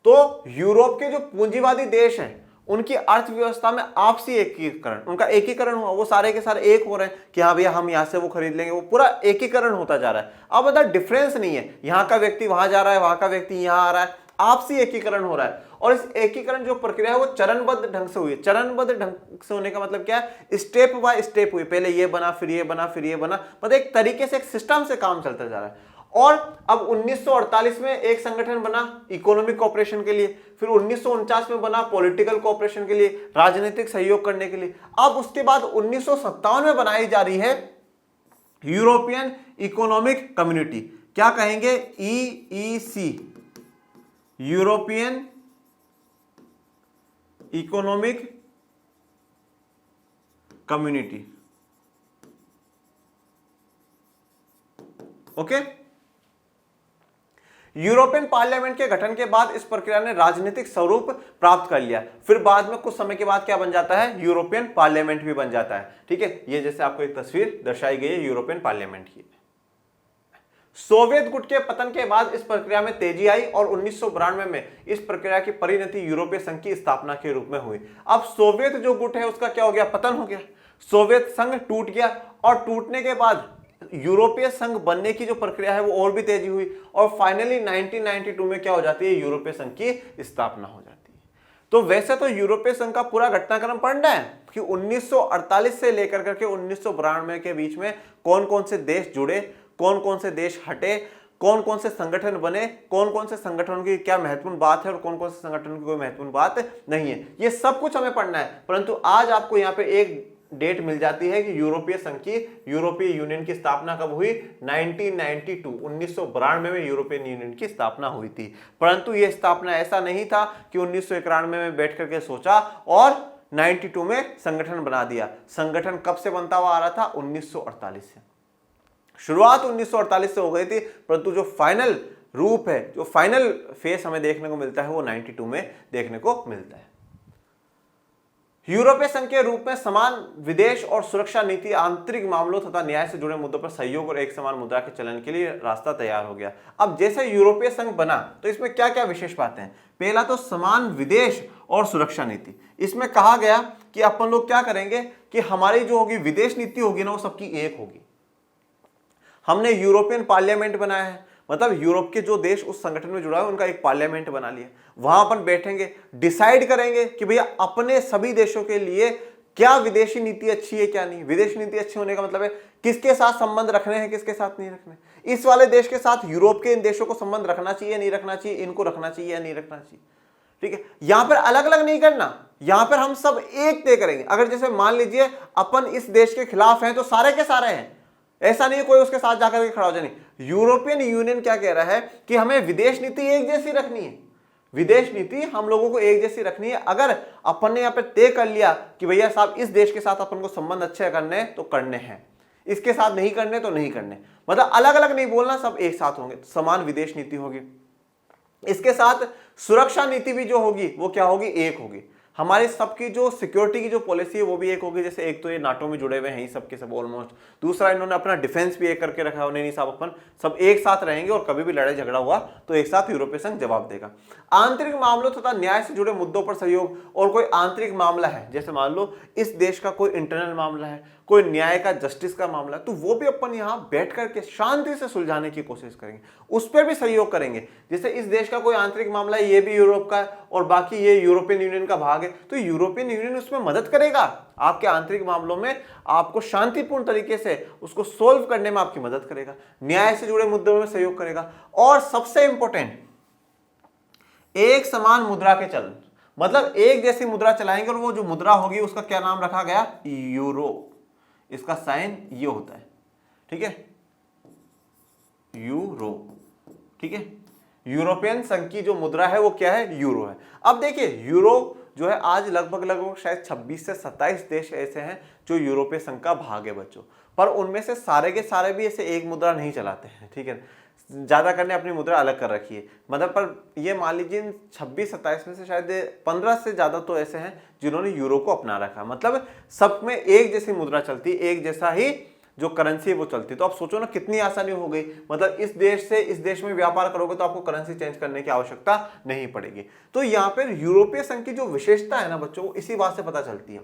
तो यूरोप के जो पूंजीवादी देश हैं उनकी अर्थव्यवस्था में आपसी एकीकरण, उनका एकीकरण हुआ, वो सारे के सारे एक हो रहे हैं कि हाँ भैया हम यहां से वो खरीद लेंगे, वो पूरा एकीकरण होता जा रहा है। अब मतलब डिफरेंस नहीं है, यहां का व्यक्ति वहां जा रहा है, वहां का व्यक्ति यहां आ रहा है, आपसी एकीकरण हो रहा है। और इस एकीकरण जो प्रक्रिया है वो चरणबद्ध ढंग से हुई है। चरणबद्ध ढंग से होने का मतलब क्या है, स्टेप बाय स्टेप हुई, पहले ये बना फिर ये बना फिर ये बना, मतलब एक तरीके से एक सिस्टम से काम चलता जा रहा है। और अब 1948 में एक संगठन बना इकोनॉमिक कोऑपरेशन के लिए, फिर 1949 में बना पॉलिटिकल कोऑपरेशन के लिए, राजनीतिक सहयोग करने के लिए। अब उसके बाद 1957 में बनाई जा रही है यूरोपियन इकोनॉमिक कम्युनिटी, क्या कहेंगे, EEC, European economic community. Okay, European parliament के गठन के बाद इस प्रक्रिया ने राजनीतिक स्वरूप प्राप्त कर लिया। फिर बाद में कुछ समय के बाद क्या बन जाता है, यूरोपियन पार्लियामेंट भी बन जाता है। ठीक है, ये जैसे आपको एक तस्वीर दर्शाई गई है यूरोपियन पार्लियामेंट की। सोवियत गुट के पतन के बाद इस प्रक्रिया में तेजी आई और 1992 में इस प्रक्रिया की परिणति यूरोपीय संघ की स्थापना के रूप में हुई। अब सोवियत जो गुट है उसका क्या हो गया, पतन हो गया, सोवियत संघ टूट गया, और टूटने के बाद यूरोपीय संघ बनने की जो प्रक्रिया है वो और भी तेजी हुई, और फाइनली 1992 में क्या हो जाती है, यूरोपीय संघ की स्थापना हो जाती है। तो वैसे तो यूरोपीय संघ का पूरा घटनाक्रम पढ़ना है कि 1948 से लेकर करके 1992 के बीच में कौन कौन से देश जुड़े, कौन कौन से देश हटे, कौन कौन से संगठन बने, कौन कौन से संगठनों की क्या महत्वपूर्ण बात है और कौन कौन से संगठनों की कोई महत्वपूर्ण बात नहीं है, ये सब कुछ हमें पढ़ना है। परंतु आज आपको यहाँ पे एक डेट मिल जाती है कि यूरोपीय संघ की, यूरोपीय यूनियन की स्थापना कब हुई, 1992 में यूरोपियन यूनियन की स्थापना हुई थी। परंतु यह स्थापना ऐसा नहीं था कि 1991 में बैठ करके सोचा और 92 में संगठन बना दिया। संगठन कब से बनता हुआ आ रहा था, 1948 से। शुरुआत 1948 से हो गई थी, परंतु जो फाइनल रूप है, जो फाइनल फेस हमें देखने को मिलता है वो 92 में देखने को मिलता है। यूरोपीय संघ के रूप में समान विदेश और सुरक्षा नीति, आंतरिक मामलों तथा न्याय से जुड़े मुद्दों पर सहयोग और एक समान मुद्रा के चलन के लिए रास्ता तैयार हो गया। अब जैसे यूरोपीय संघ बना तो इसमें क्या क्या विशेष बातें हैं। पहला तो समान विदेश और सुरक्षा नीति। इसमें कहा गया कि अपन लोग क्या करेंगे कि हमारी जो होगी विदेश नीति होगी ना वो सबकी एक होगी। हमने यूरोपियन पार्लियामेंट बनाया है, मतलब यूरोप के जो देश उस संगठन में जुड़ा है उनका एक पार्लियामेंट बना लिया। वहां अपन बैठेंगे, डिसाइड करेंगे कि भैया अपने सभी देशों के लिए क्या विदेशी नीति अच्छी है क्या नहीं। विदेशी नीति अच्छी होने का मतलब है किसके साथ संबंध रखने हैं, किसके साथ नहीं रखने। इस वाले देश के साथ यूरोप के इन देशों को संबंध रखना चाहिए नहीं रखना चाहिए, इनको रखना चाहिए या नहीं रखना चाहिए। ठीक है, यहां पर अलग अलग नहीं करना, यहां पर हम सब एक तय करेंगे। अगर जैसे मान लीजिए अपन इस देश के खिलाफ हैं तो सारे के सारे हैं, ऐसा नहीं कोई उसके साथ जाकर के खड़ा हो जाए। यूरोपियन यूनियन क्या कह रहा है कि हमें विदेश नीति एक जैसी रखनी है, विदेश नीति हम लोगों को एक जैसी रखनी है। अगर अपन ने यहाँ पे तय कर लिया कि भैया साहब इस देश के साथ अपन को संबंध अच्छे करने हैं तो करने हैं, इसके साथ नहीं करने तो नहीं करने, मतलब अलग अलग नहीं बोलना, सब एक साथ होंगे, समान विदेश नीति होगी। इसके साथ सुरक्षा नीति भी जो होगी वो क्या होगी, एक होगी। हमारे सबकी जो सिक्योरिटी की जो पॉलिसी है वो भी एक होगी। जैसे एक तो ये नाटो में जुड़े हुए हैं सब के सब ऑलमोस्ट, दूसरा इन्होंने अपना डिफेंस भी एक करके रखा है, नहीं साहब अपन सब एक साथ रहेंगे और कभी भी लड़ाई झगड़ा हुआ तो एक साथ यूरोपीय संघ जवाब देगा। आंतरिक मामलों तथा न्याय से जुड़े मुद्दों पर सहयोग, और कोई आंतरिक मामला है जैसे मान लो इस देश का कोई इंटरनल मामला है, कोई न्याय का जस्टिस का मामला है, तो वो भी अपन यहाँ बैठ करके शांति से सुलझाने की कोशिश करेंगे, उस पर भी सहयोग करेंगे। जैसे इस देश का कोई आंतरिक मामला है, ये भी यूरोप का है और बाकी ये यूरोपियन यूनियन का भाग है, तो यूरोपियन यूनियन उसमें मदद करेगा आपके आंतरिक मामलों में, आपको शांतिपूर्ण तरीके से उसको सोल्व करने में आपकी मदद करेगा, न्याय से जुड़े मुद्दों में सहयोग करेगा। और सबसे इंपॉर्टेंट, एक समान मुद्रा के चलन, मतलब एक जैसी मुद्रा चलाएंगे और वो जो मुद्रा होगी उसका क्या नाम रखा गया, यूरो। इसका साइन ये होता है, ठीक है, यूरो। ठीक है। यूरोपियन संघ की जो मुद्रा है वो क्या है, यूरो है। अब देखिए यूरो जो है आज लगभग शायद 26 से 27 देश ऐसे हैं जो यूरोपीय संघ का भाग है बच्चों, पर उनमें से सारे के सारे भी ऐसे एक मुद्रा नहीं चलाते हैं, ठीक है। ज्यादा करने अपनी मुद्रा अलग कर रखी है, मतलब पर ये मान लीजिए 26-27 में से शायद 15 से ज्यादा तो ऐसे हैं जिन्होंने यूरो को अपना रखा, मतलब सब में एक जैसी मुद्रा चलती, एक जैसा ही जो करेंसी है वो चलती। तो आप सोचो ना कितनी आसानी हो गई, मतलब इस देश से इस देश में व्यापार करोगे तो आपको करेंसी चेंज करने की आवश्यकता नहीं पड़ेगी। तो यहाँ पर यूरोपीय संघ की जो विशेषता है ना बच्चों, इसी बात से पता चलती है।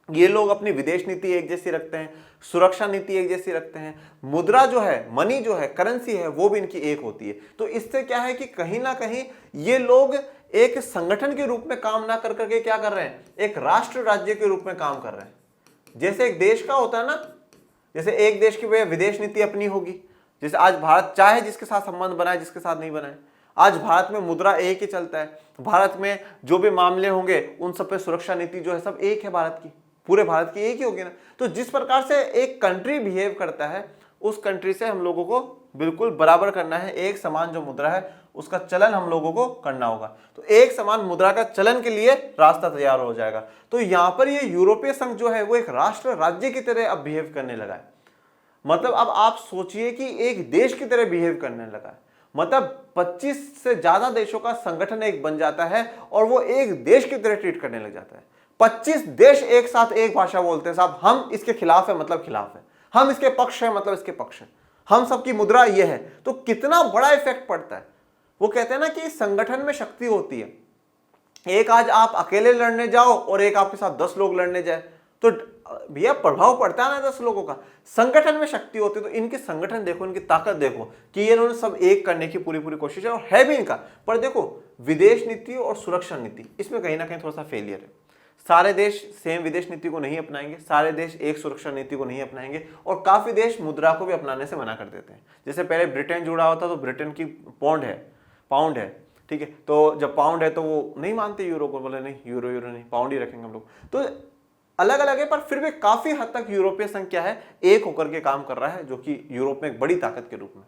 ये लोग अपनी विदेश नीति एक जैसी रखते हैं, सुरक्षा नीति एक जैसी रखते हैं, मुद्रा जो है, मनी जो है, करेंसी है, वो भी इनकी एक होती है। तो इससे क्या है कि कहीं ना कहीं ये लोग एक संगठन के रूप में काम ना कर करके क्या कर रहे हैं, एक राष्ट्र राज्य के रूप में काम कर रहे हैं। जैसे एक देश का होता है ना, जैसे एक देश की विदेश नीति अपनी होगी, जैसे आज भारत चाहे जिसके साथ संबंध बनाए जिसके साथ नहीं बनाए, आज भारत में मुद्रा एक ही चलता है, भारत में जो भी मामले होंगे उन सब पे सुरक्षा नीति जो है सब एक है, भारत की, पूरे भारत की एक ही होगी ना। तो जिस प्रकार से एक कंट्री बिहेव करता है उस कंट्री से हम लोगों को बिल्कुल बराबर करना है, एक समान जो मुद्रा है उसका चलन हम लोगों को करना होगा। तो एक समान मुद्रा का चलन के लिए रास्ता तैयार हो जाएगा। तो यहां पर ये यूरोपीय संघ जो है वो एक राष्ट्र राज्य की तरह अब बिहेव करने लगा है, मतलब अब आप सोचिए कि एक देश की तरह बिहेव करने लगा है, मतलब 25 से ज्यादा देशों का संगठन एक बन जाता है और वो एक देश की तरह ट्रीट करने लग जाता है। 25 देश एक साथ एक भाषा बोलते हैं, साहब हम इसके खिलाफ है मतलब खिलाफ है, हम इसके पक्ष है मतलब इसके पक्ष है, हम सबकी मुद्रा ये है। तो कितना बड़ा इफेक्ट पड़ता है। वो कहते हैं ना कि संगठन में शक्ति होती है, एक आज आप अकेले लड़ने जाओ और एक आपके साथ 10 लोग लड़ने जाए तो भैया प्रभाव पड़ता है ना 10 लोगों का। संगठन में शक्ति होती है। तो इनकी संगठन देखो, इनकी ताकत देखो कि ये इन्होंने सब एक करने की पूरी पूरी कोशिश है और है भी इनका। पर देखो विदेश नीति और सुरक्षा नीति इसमें कहीं ना कहीं थोड़ा सा फेलियर है। सारे देश सेम विदेश नीति को नहीं अपनाएंगे, सारे देश एक सुरक्षा नीति को नहीं अपनाएंगे और काफी देश मुद्रा को भी अपनाने से मना कर देते हैं। जैसे पहले ब्रिटेन जुड़ा हुआ था तो ब्रिटेन की पाउंड है, ठीक है। तो जब पाउंड है तो वो नहीं मानते यूरो को, बोले नहीं यूरो नहीं, पाउंड ही रखेंगे हम लोग। तो अलग अलग है, पर फिर भी काफी हद तक यूरोपीय संघ क्या है, एक होकर के काम कर रहा है, जो कि यूरोप में एक बड़ी ताकत के रूप में।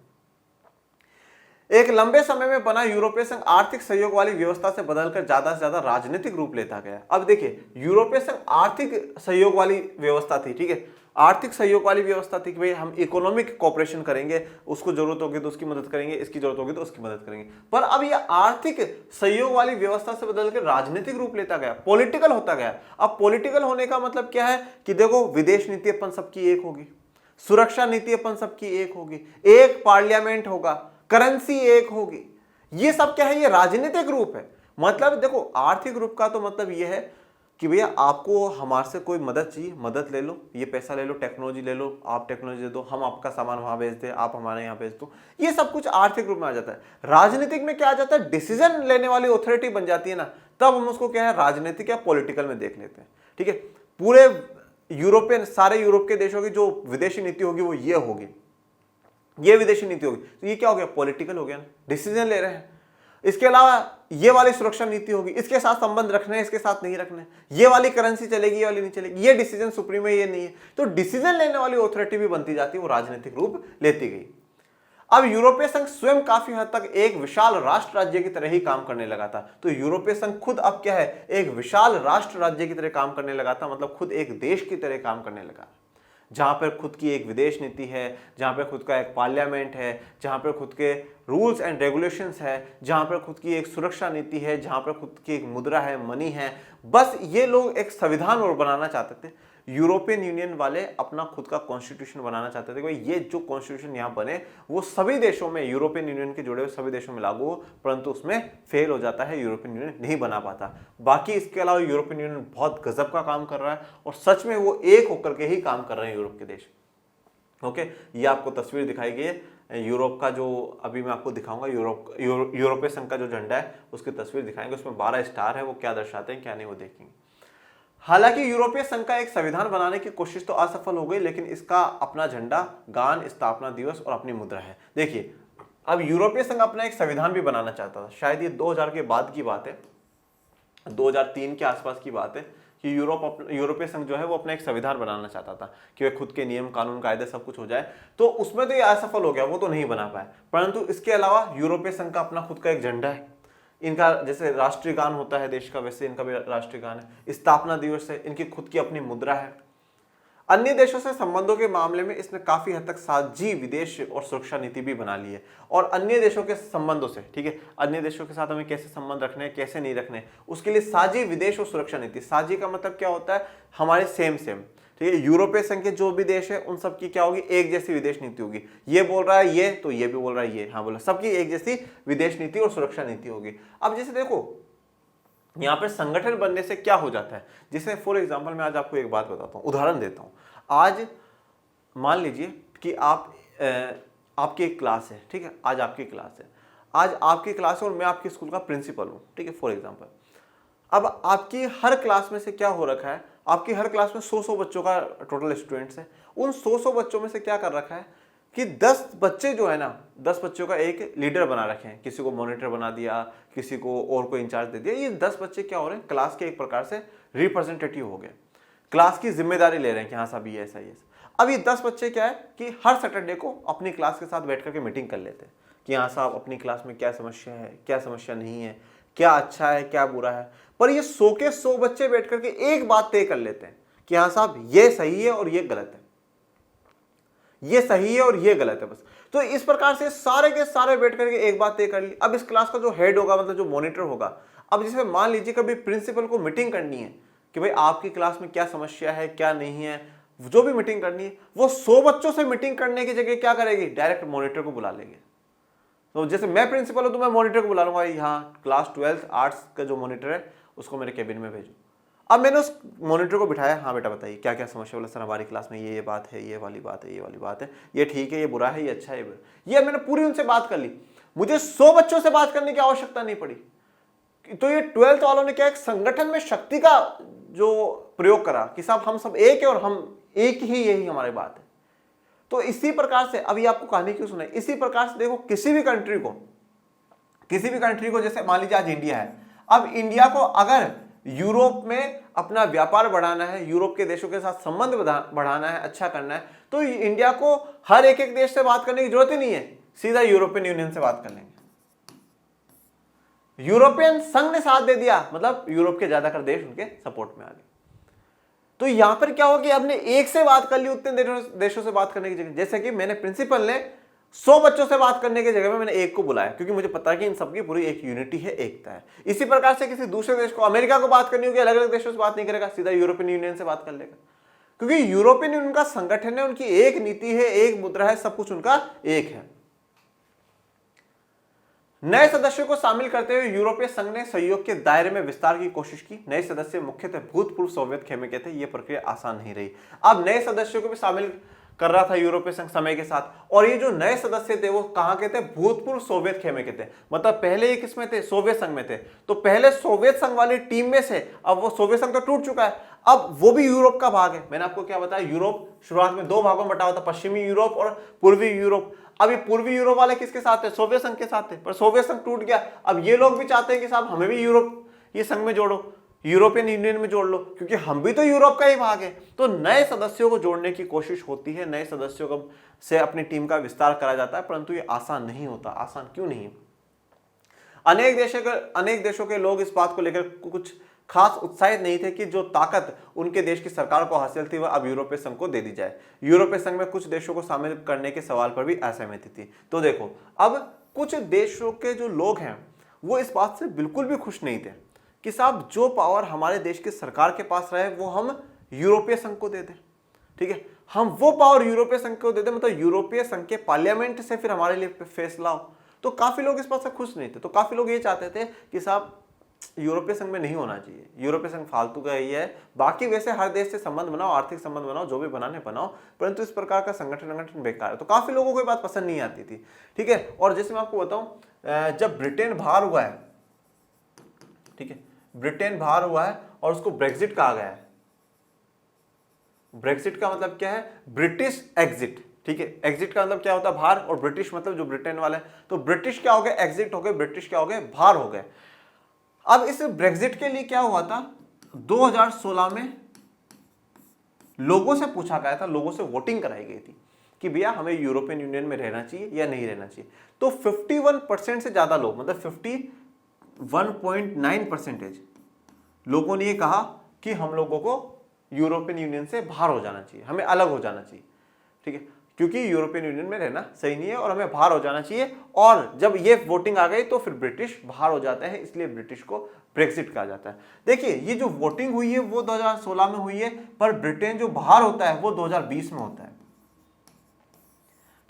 एक लंबे समय में बना यूरोपीय संघ आर्थिक सहयोग वाली व्यवस्था से बदलकर ज्यादा से ज्यादा राजनीतिक रूप लेता गया। अब देखिए यूरोपीय संघ आर्थिक सहयोग वाली व्यवस्था थी, ठीक है, आर्थिक सहयोग वाली व्यवस्था थी कि भाई हम इकोनॉमिक कोऑपरेशन करेंगे, उसको जरूरत होगी तो उसकी मदद करेंगे, इसकी जरूरत होगी तो उसकी मदद करेंगे। पर अब ये आर्थिक सहयोग वाली व्यवस्था से बदलकर राजनीतिक रूप लेता गया, पॉलिटिकल होता गया। अब पॉलिटिकल होने का मतलब क्या है कि देखो विदेश नीति अपन सबकी एक होगी, सुरक्षा नीति अपन सबकी एक होगी, एक पार्लियामेंट होगा, करेंसी एक होगी। ये सब क्या है, ये राजनीतिक रूप है। मतलब देखो आर्थिक रूप का तो मतलब ये है कि भैया आपको हमारे से कोई मदद चाहिए, मदद ले लो, ये पैसा ले लो, टेक्नोलॉजी ले लो, आप टेक्नोलॉजी दे दो, हम आपका सामान वहां भेज दे, आप हमारे यहाँ भेज दो। ये सब कुछ आर्थिक रूप में आ जाता है। राजनीतिक में क्या आ जाता है, डिसीजन लेने वाली अथॉरिटी बन जाती है ना, तब हम उसको क्या है राजनीतिक या पॉलिटिकल में देख लेते हैं, ठीक है। पूरे यूरोपियन सारे यूरोप के देशों की जो विदेशी नीति होगी वो ये होगी, ये विदेशी नीति होगी। तो ये क्या हो गया, पॉलिटिकल हो गया ना, डिसीजन ले रहे हैं। इसके अलावा ये वाली सुरक्षा नीति होगी, इसके साथ संबंध रखने हैं, इसके साथ नहीं रखने, ये वाली करेंसी चलेगी, ये वाली नहीं चलेगी, ये डिसीजन सुप्रीम है, ये नहीं है। तो डिसीजन लेने वाली अथॉरिटी भी बनती जाती है, वो राजनीतिक रूप लेती गई। अब यूरोपीय संघ स्वयं काफी हद तक एक विशाल राष्ट्र राज्य की तरह ही काम करने लगा था। तो यूरोपीय संघ खुद अब क्या है, एक विशाल राष्ट्र राज्य की तरह काम करने लगा था, मतलब खुद एक देश की तरह काम करने लगा, जहां पर खुद की एक विदेश नीति है, जहां पर खुद का एक पार्लियामेंट है, जहां पर खुद के रूल्स एंड रेगुलेशंस है, जहां पर खुद की एक सुरक्षा नीति है, जहां पर खुद की एक मुद्रा है, मनी है। बस ये लोग एक संविधान और बनाना चाहते थे। यूरोपियन यूनियन वाले अपना खुद का कॉन्स्टिट्यूशन बनाना चाहते थे कि भाई ये जो कॉन्स्टिट्यूशन यहाँ बने वो सभी देशों में, यूरोपियन यूनियन के जुड़े हुए सभी देशों में लागू हो, परंतु उसमें फेल हो जाता है, यूरोपियन यूनियन नहीं बना पाता। बाकी इसके अलावा यूरोपियन यूनियन बहुत गजब का काम कर रहा है और सच में वो एक होकर के ही काम कर रहे हैं यूरोप के देश। ओके, ये आपको तस्वीर दिखाई गई है यूरोप का, जो अभी मैं आपको दिखाऊंगा, यूरोपीय संघ का जो झंडा है उसकी तस्वीर दिखाएंगे, उसमें 12 स्टार है, वो क्या दर्शाते हैं क्या नहीं वो देखेंगे। हालांकि यूरोपीय संघ का एक संविधान बनाने की कोशिश तो असफल हो गई, लेकिन इसका अपना झंडा, गान, स्थापना दिवस और अपनी मुद्रा है। देखिए अब यूरोपीय संघ अपना एक संविधान भी बनाना चाहता था, शायद ये 2000 के बाद की बात है, 2003 के आसपास की बात है, कि यूरोपीय संघ जो है वो अपना एक संविधान बनाना चाहता था कि वे खुद के नियम कानून कायदे सब कुछ हो जाए, तो उसमें तो ये असफल हो गया, वो तो नहीं बना पाए। परंतु इसके अलावा यूरोपीय संघ का अपना खुद का एक झंडा है, इनका जैसे राष्ट्रीय गान होता है देश का, वैसे इनका भी राष्ट्रीय गान है, स्थापना दिवस है, इनकी खुद की अपनी मुद्रा है। अन्य देशों से संबंधों के मामले में इसने काफी हद तक साझी विदेश और सुरक्षा नीति भी बना ली है। और अन्य देशों के संबंधों से, ठीक है, अन्य देशों के साथ हमें कैसे संबंध रखने हैं, कैसे नहीं रखने, उसके लिए साझी विदेश और सुरक्षा नीति। साझी का मतलब क्या होता है, हमारे सेम, ठीक है। यूरोपीय संघ के जो भी देश है उन सबकी क्या होगी, एक जैसी विदेश नीति होगी। ये बोल रहा है ये, तो ये भी बोल रहा है ये, हाँ बोला, सबकी एक जैसी विदेश नीति और सुरक्षा नीति होगी। अब जैसे देखो यहाँ पर संगठन बनने से क्या हो जाता है, जैसे फॉर एग्जांपल मैं आज आपको एक बात बताता हूँ, उदाहरण देता हूँ। आज मान लीजिए कि आपकी एक क्लास है, ठीक है, आज आपकी क्लास है, आज आपकी क्लास है और मैं आपके स्कूल का प्रिंसिपल हूँ, ठीक है, फॉर एग्जांपल। अब आपकी हर क्लास में से क्या हो रखा है, आपकी हर क्लास में 100 बच्चों का टोटल स्टूडेंट्स है। उन 100 बच्चों में से क्या कर रखा है कि 10 बच्चे जो है ना, 10 बच्चों का एक लीडर बना रखे हैं, किसी को मॉनिटर बना दिया, किसी को और को इंचार्ज दे दिया। ये 10 बच्चे क्या हो रहे हैं, क्लास के एक प्रकार से रिप्रेजेंटेटिव हो गए, क्लास की जिम्मेदारी ले रहे हैं कि हाँ साहब ये ऐसा ही है। अब ये 10 बच्चे क्या है कि हर सैटरडे को अपनी क्लास के साथ बैठ करके मीटिंग कर लेते हैं कि हाँ साहब अपनी क्लास में क्या समस्या है, क्या समस्या नहीं है, क्या अच्छा है, क्या बुरा है। पर ये 100 के 100 बच्चे बैठ करके एक बात तय कर लेते हैं कि हाँ साहब ये सही है और ये गलत है, ये सही है और ये गलत है, बस। तो इस प्रकार से सारे के सारे बैठ करके एक बात तय कर ली। अब इस क्लास का जो हेड होगा, मतलब जो मॉनिटर होगा, अब जैसे मान लीजिए कभी प्रिंसिपल को मीटिंग करनी है कि भाई आपकी क्लास में क्या समस्या है, क्या नहीं है, जो भी मीटिंग करनी है, वो 100 बच्चों से मीटिंग करने की जगह क्या करेगी, डायरेक्ट मॉनिटर को बुला लेंगे। तो जैसे मैं प्रिंसिपल हूं तो मैं मॉनिटर को बुला लूंगा, यहाँ क्लास 12 आर्ट्स का जो मॉनिटर है उसको मेरे केबिन में भेजो। अब मैंने उस मॉनिटर को बिठाया, हाँ बेटा बताइए क्या क्या समस्या। बोला सर हमारी क्लास में ये बात है, ये वाली बात है, ये वाली बात है, ये ठीक है, ये बुरा है, ये अच्छा है, ये मैंने पूरी उनसे बात कर ली। मुझे 100 बच्चों से बात करने की आवश्यकता नहीं पड़ी। तो ये 12th वालों ने क्या, एक संगठन में शक्ति का जो प्रयोग करा कि साहब हम सब एक है और हम एक ही, यही हमारी बात है। तो इसी प्रकार से, अभी आपको कहानी क्यों सुनाई, इसी प्रकार से देखो किसी भी कंट्री को जैसे मान लीजिए आज इंडिया है, अब इंडिया को अगर यूरोप में अपना व्यापार बढ़ाना है, यूरोप के देशों के साथ संबंध बढ़ाना है, अच्छा करना है, तो इंडिया को हर एक देश से बात करने की जरूरत ही नहीं है, सीधा यूरोपियन यूनियन से बात कर लेंगे। यूरोपियन संघ ने साथ दे दिया, मतलब यूरोप के ज्यादातर देश उनके सपोर्ट में आ गए। तो यहां पर क्या होगा कि हमने एक से बात कर ली उतने देशों से बात करने की जगह, जैसे कि मैंने प्रिंसिपल ने 100 बच्चों से बात करने की जगह में मैंने एक को बुलाया, क्योंकि मुझे पता है कि इन सबकी पूरी एक यूनिटी है, एकता है। इसी प्रकार से किसी दूसरे देश को, अमेरिका को बात करनी होगी, अलग अलग देशों से बात नहीं करेगा, सीधा यूरोपियन यूनियन से बात कर लेगा, क्योंकि यूरोपियन यूनियन का संगठन है, उनकी एक नीति है, एक मुद्रा है, सब कुछ उनका एक है। नए सदस्यों को शामिल करते हुए यूरोपीय संघ ने सहयोग के दायरे में विस्तार की कोशिश की। नए सदस्य मुख्यतः भूतपूर्व सोवियत खेमे के थे। यह प्रक्रिया आसान नहीं रही। अब नए सदस्यों को भी शामिल कर रहा था यूरोपीय संघ समय के साथ, और ये जो नए सदस्य थे वो कहां के थे, भूतपूर्व सोवियत खेमे के थे। मतलब पहले ये किसमें थे, सोवियत संघ में थे। तो पहले सोवियत संघ वाली टीम में से अब वो सोवियत संघ तो टूट चुका है, अब वो भी यूरोप का भाग है। मैंने आपको क्या बताया, यूरोप शुरुआत में 2 भागों में बटा हुआ था, पश्चिमी यूरोप और पूर्वी यूरोप। अब ये पूर्वी यूरोप वाले किसके साथ थे, सोवियत संघ के साथ थे, पर सोवियत संघ टूट गया। अब ये लोग भी चाहते हैं कि साहब हमें भी यूरोप ये संघ में जोड़ो, यूरोपियन यूनियन में जोड़ लो, क्योंकि हम भी तो यूरोप का ही भाग है। तो नए सदस्यों को जोड़ने की कोशिश होती है, नए सदस्यों को से अपनी टीम का विस्तार करा जाता है, परंतु ये आसान नहीं होता। आसान क्यों नहीं? अनेक देशों के लोग इस बात को लेकर कुछ खास उत्साहित नहीं थे कि जो ताकत उनके देश की सरकार को हासिल थी वह अब यूरोपीय संघ को दे दी जाए। यूरोपीय संघ में कुछ देशों को शामिल करने के सवाल पर भी असहमति थी। तो देखो, अब कुछ देशों के जो लोग हैं वो इस बात से बिल्कुल भी खुश नहीं थे कि साहब जो पावर हमारे देश की सरकार के पास रहे वो हम यूरोपीय संघ को दे दें। ठीक है, हम वो पावर यूरोपीय संघ को दे दें, मतलब यूरोपीय संघ के पार्लियामेंट से फिर हमारे लिए फैसला हो। तो काफी लोग इस बात से खुश नहीं थे। तो काफी लोग ये चाहते थे कि साहब यूरोपीय संघ में नहीं होना चाहिए, यूरोपीय संघ फालतू का ही है, बाकी वैसे हर देश से संबंध बनाओ, आर्थिक संबंध बनाओ, जो भी बनाने बनाओ, परंतु इस प्रकार का संगठन बेकार है। तो काफी लोगों को ये बात पसंद नहीं आती थी। ठीक है, और जैसे मैं आपको बताऊं, जब ब्रिटेन बाहर हुआ है, ठीक है, ब्रिटेन बाहर हुआ है और उसको ब्रेक्जिट कहा गया है। ब्रेक्जिट का मतलब क्या है, ब्रिटिश एग्जिट। ठीक है, एग्जिट का मतलब क्या होता है, बाहर, और ब्रिटिश मतलब जो ब्रिटेन वाले, तो ब्रिटिश क्या हो गए, एग्जिट हो गए, ब्रिटिश क्या हो गए, बाहर हो गए। अब इस ब्रेक्जिट के लिए क्या हुआ था, 2016 में लोगों से पूछा गया था, लोगों से वोटिंग कराई गई थी कि भैया हमें यूरोपियन यूनियन में रहना चाहिए या नहीं रहना चाहिए। तो 51% से ज्यादा लोग, मतलब 51.9% लोगों ने ये कहा कि हम लोगों को यूरोपियन यूनियन से बाहर हो जाना चाहिए, हमें अलग हो जाना चाहिए। ठीक है, क्योंकि यूरोपियन यूनियन में रहना सही नहीं है और हमें बाहर हो जाना चाहिए। और जब ये वोटिंग आ गई तो फिर ब्रिटिश बाहर हो जाते हैं, इसलिए ब्रिटिश को ब्रेक्सिट कहा जाता है। देखिए, ये जो वोटिंग हुई है वो 2016 में हुई है, पर ब्रिटेन जो बाहर होता है वो 2020 में होता है।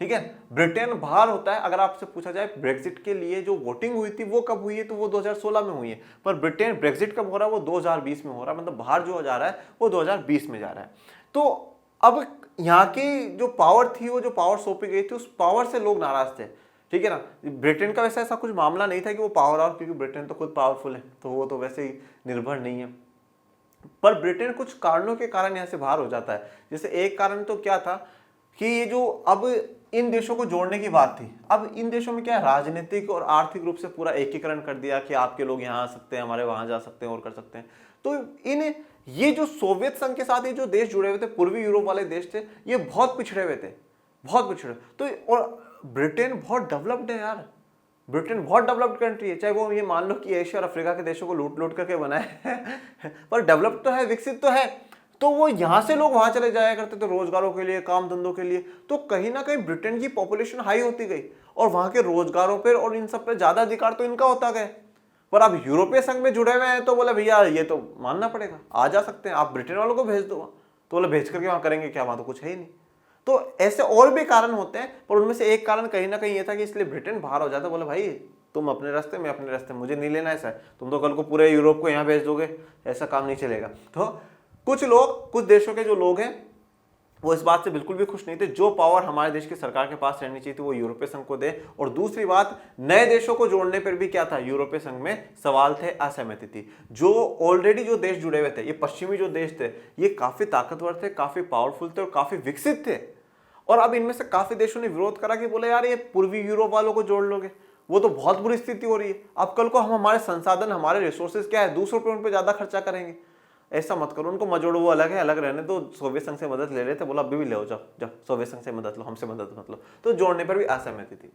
ठीक है, ब्रिटेन बाहर होता है। अगर आपसे पूछा जाए ब्रेक्सिट के लिए जो वोटिंग हुई थी वो कब हुई है, तो वो 2016 में हुई है, पर ब्रिटेन ब्रेक्सिट कब हो रहा है, वो 2020 में हो रहा है। मतलब बाहर जो जा रहा है वो 2020 में जा रहा है। तो अब यहाँ की जो पावर थी, वो जो पावर सौंपी गई थी, उस पावर से लोग नाराज थे। ठीक है ना, ब्रिटेन का वैसे ऐसा कुछ मामला नहीं था कि वो पावर और, क्योंकि ब्रिटेन तो खुद पावरफुल है, तो वो तो वैसे ही निर्भर नहीं है। पर ब्रिटेन कुछ कारणों के कारण यहाँ से बाहर हो जाता है। जैसे एक कारण तो क्या था कि ये जो अब इन देशों को जोड़ने की बात थी, अब इन देशों में क्या राजनीतिक और आर्थिक रूप से पूरा एकीकरण कर दिया कि आपके लोग यहाँ आ सकते हैं, हमारे वहां जा सकते हैं और कर सकते हैं। तो इन ये जो सोवियत संघ के साथ ये जो देश जुड़े हुए थे, पूर्वी यूरोप वाले देश थे, ये बहुत पिछड़े हुए थे, बहुत पिछड़े। तो और ब्रिटेन बहुत डेवलप्ड है यार, ब्रिटेन बहुत डेवलप्ड कंट्री है। चाहे वो ये मान लो कि एशिया और अफ्रीका के देशों को लूट लूट करके बनाए पर डेवलप्ड तो है, विकसित तो है। तो वो यहां से लोग वहां चले जाया करते थे रोजगारों के लिए, काम धंधों के लिए। तो कहीं ना कहीं ब्रिटेन की पॉपुलेशन हाई होती गई और वहां के रोजगारों पर और इन सब पे ज्यादा अधिकार तो इनका होता गया। पर अब यूरोपीय संघ में जुड़े हुए हैं तो बोले भैया ये तो मानना पड़ेगा, आ जा सकते हैं, आप ब्रिटेन वालों को भेज दो। तो बोले भेज करके वहां करेंगे क्या, वहां तो कुछ है ही नहीं। तो ऐसे और भी कारण होते हैं, पर उनमें से एक कारण कहीं ना कहीं ये था कि इसलिए ब्रिटेन बाहर हो जाता। बोले भाई तुम अपने रास्ते, मैं अपने रास्ते, मुझे नहीं लेना ऐसा है। तुम तो कल को पूरे यूरोप को यहाँ भेज दोगे, ऐसा काम नहीं चलेगा। तो कुछ लोग, कुछ देशों के जो लोग हैं वो इस बात से बिल्कुल भी खुश नहीं थे। जो पावर हमारे देश की सरकार के पास रहनी चाहिए थी वो यूरोपीय संघ को दे। और दूसरी बात, नए देशों को जोड़ने पर भी क्या था, यूरोपीय संघ में सवाल थे, असहमति थी। जो ऑलरेडी जो देश जुड़े हुए थे, ये पश्चिमी जो देश थे, ये काफी ताकतवर थे, काफी पावरफुल थे और काफी विकसित थे। और अब इनमें से काफी देशों ने विरोध करा कि बोले यार ये पूर्वी यूरोप वालों को जोड़ लोगे, वो तो बहुत बुरी स्थिति हो रही है। अब कल को हम हमारे संसाधन, हमारे रिसोर्सेज क्या है, दूसरों पे उन पे ज्यादा खर्चा करेंगे। ऐसा मत करो, उनको मजोड़ो, वो अलग है, अलग रहने दो। सोवियत संघ से मदद ले रहे थे, बोला अभी भी ले जाओ, जब सोवियत संघ से मदद लो, हमसे मदद मत लो। तो जोड़ने पर भी असहमति थी।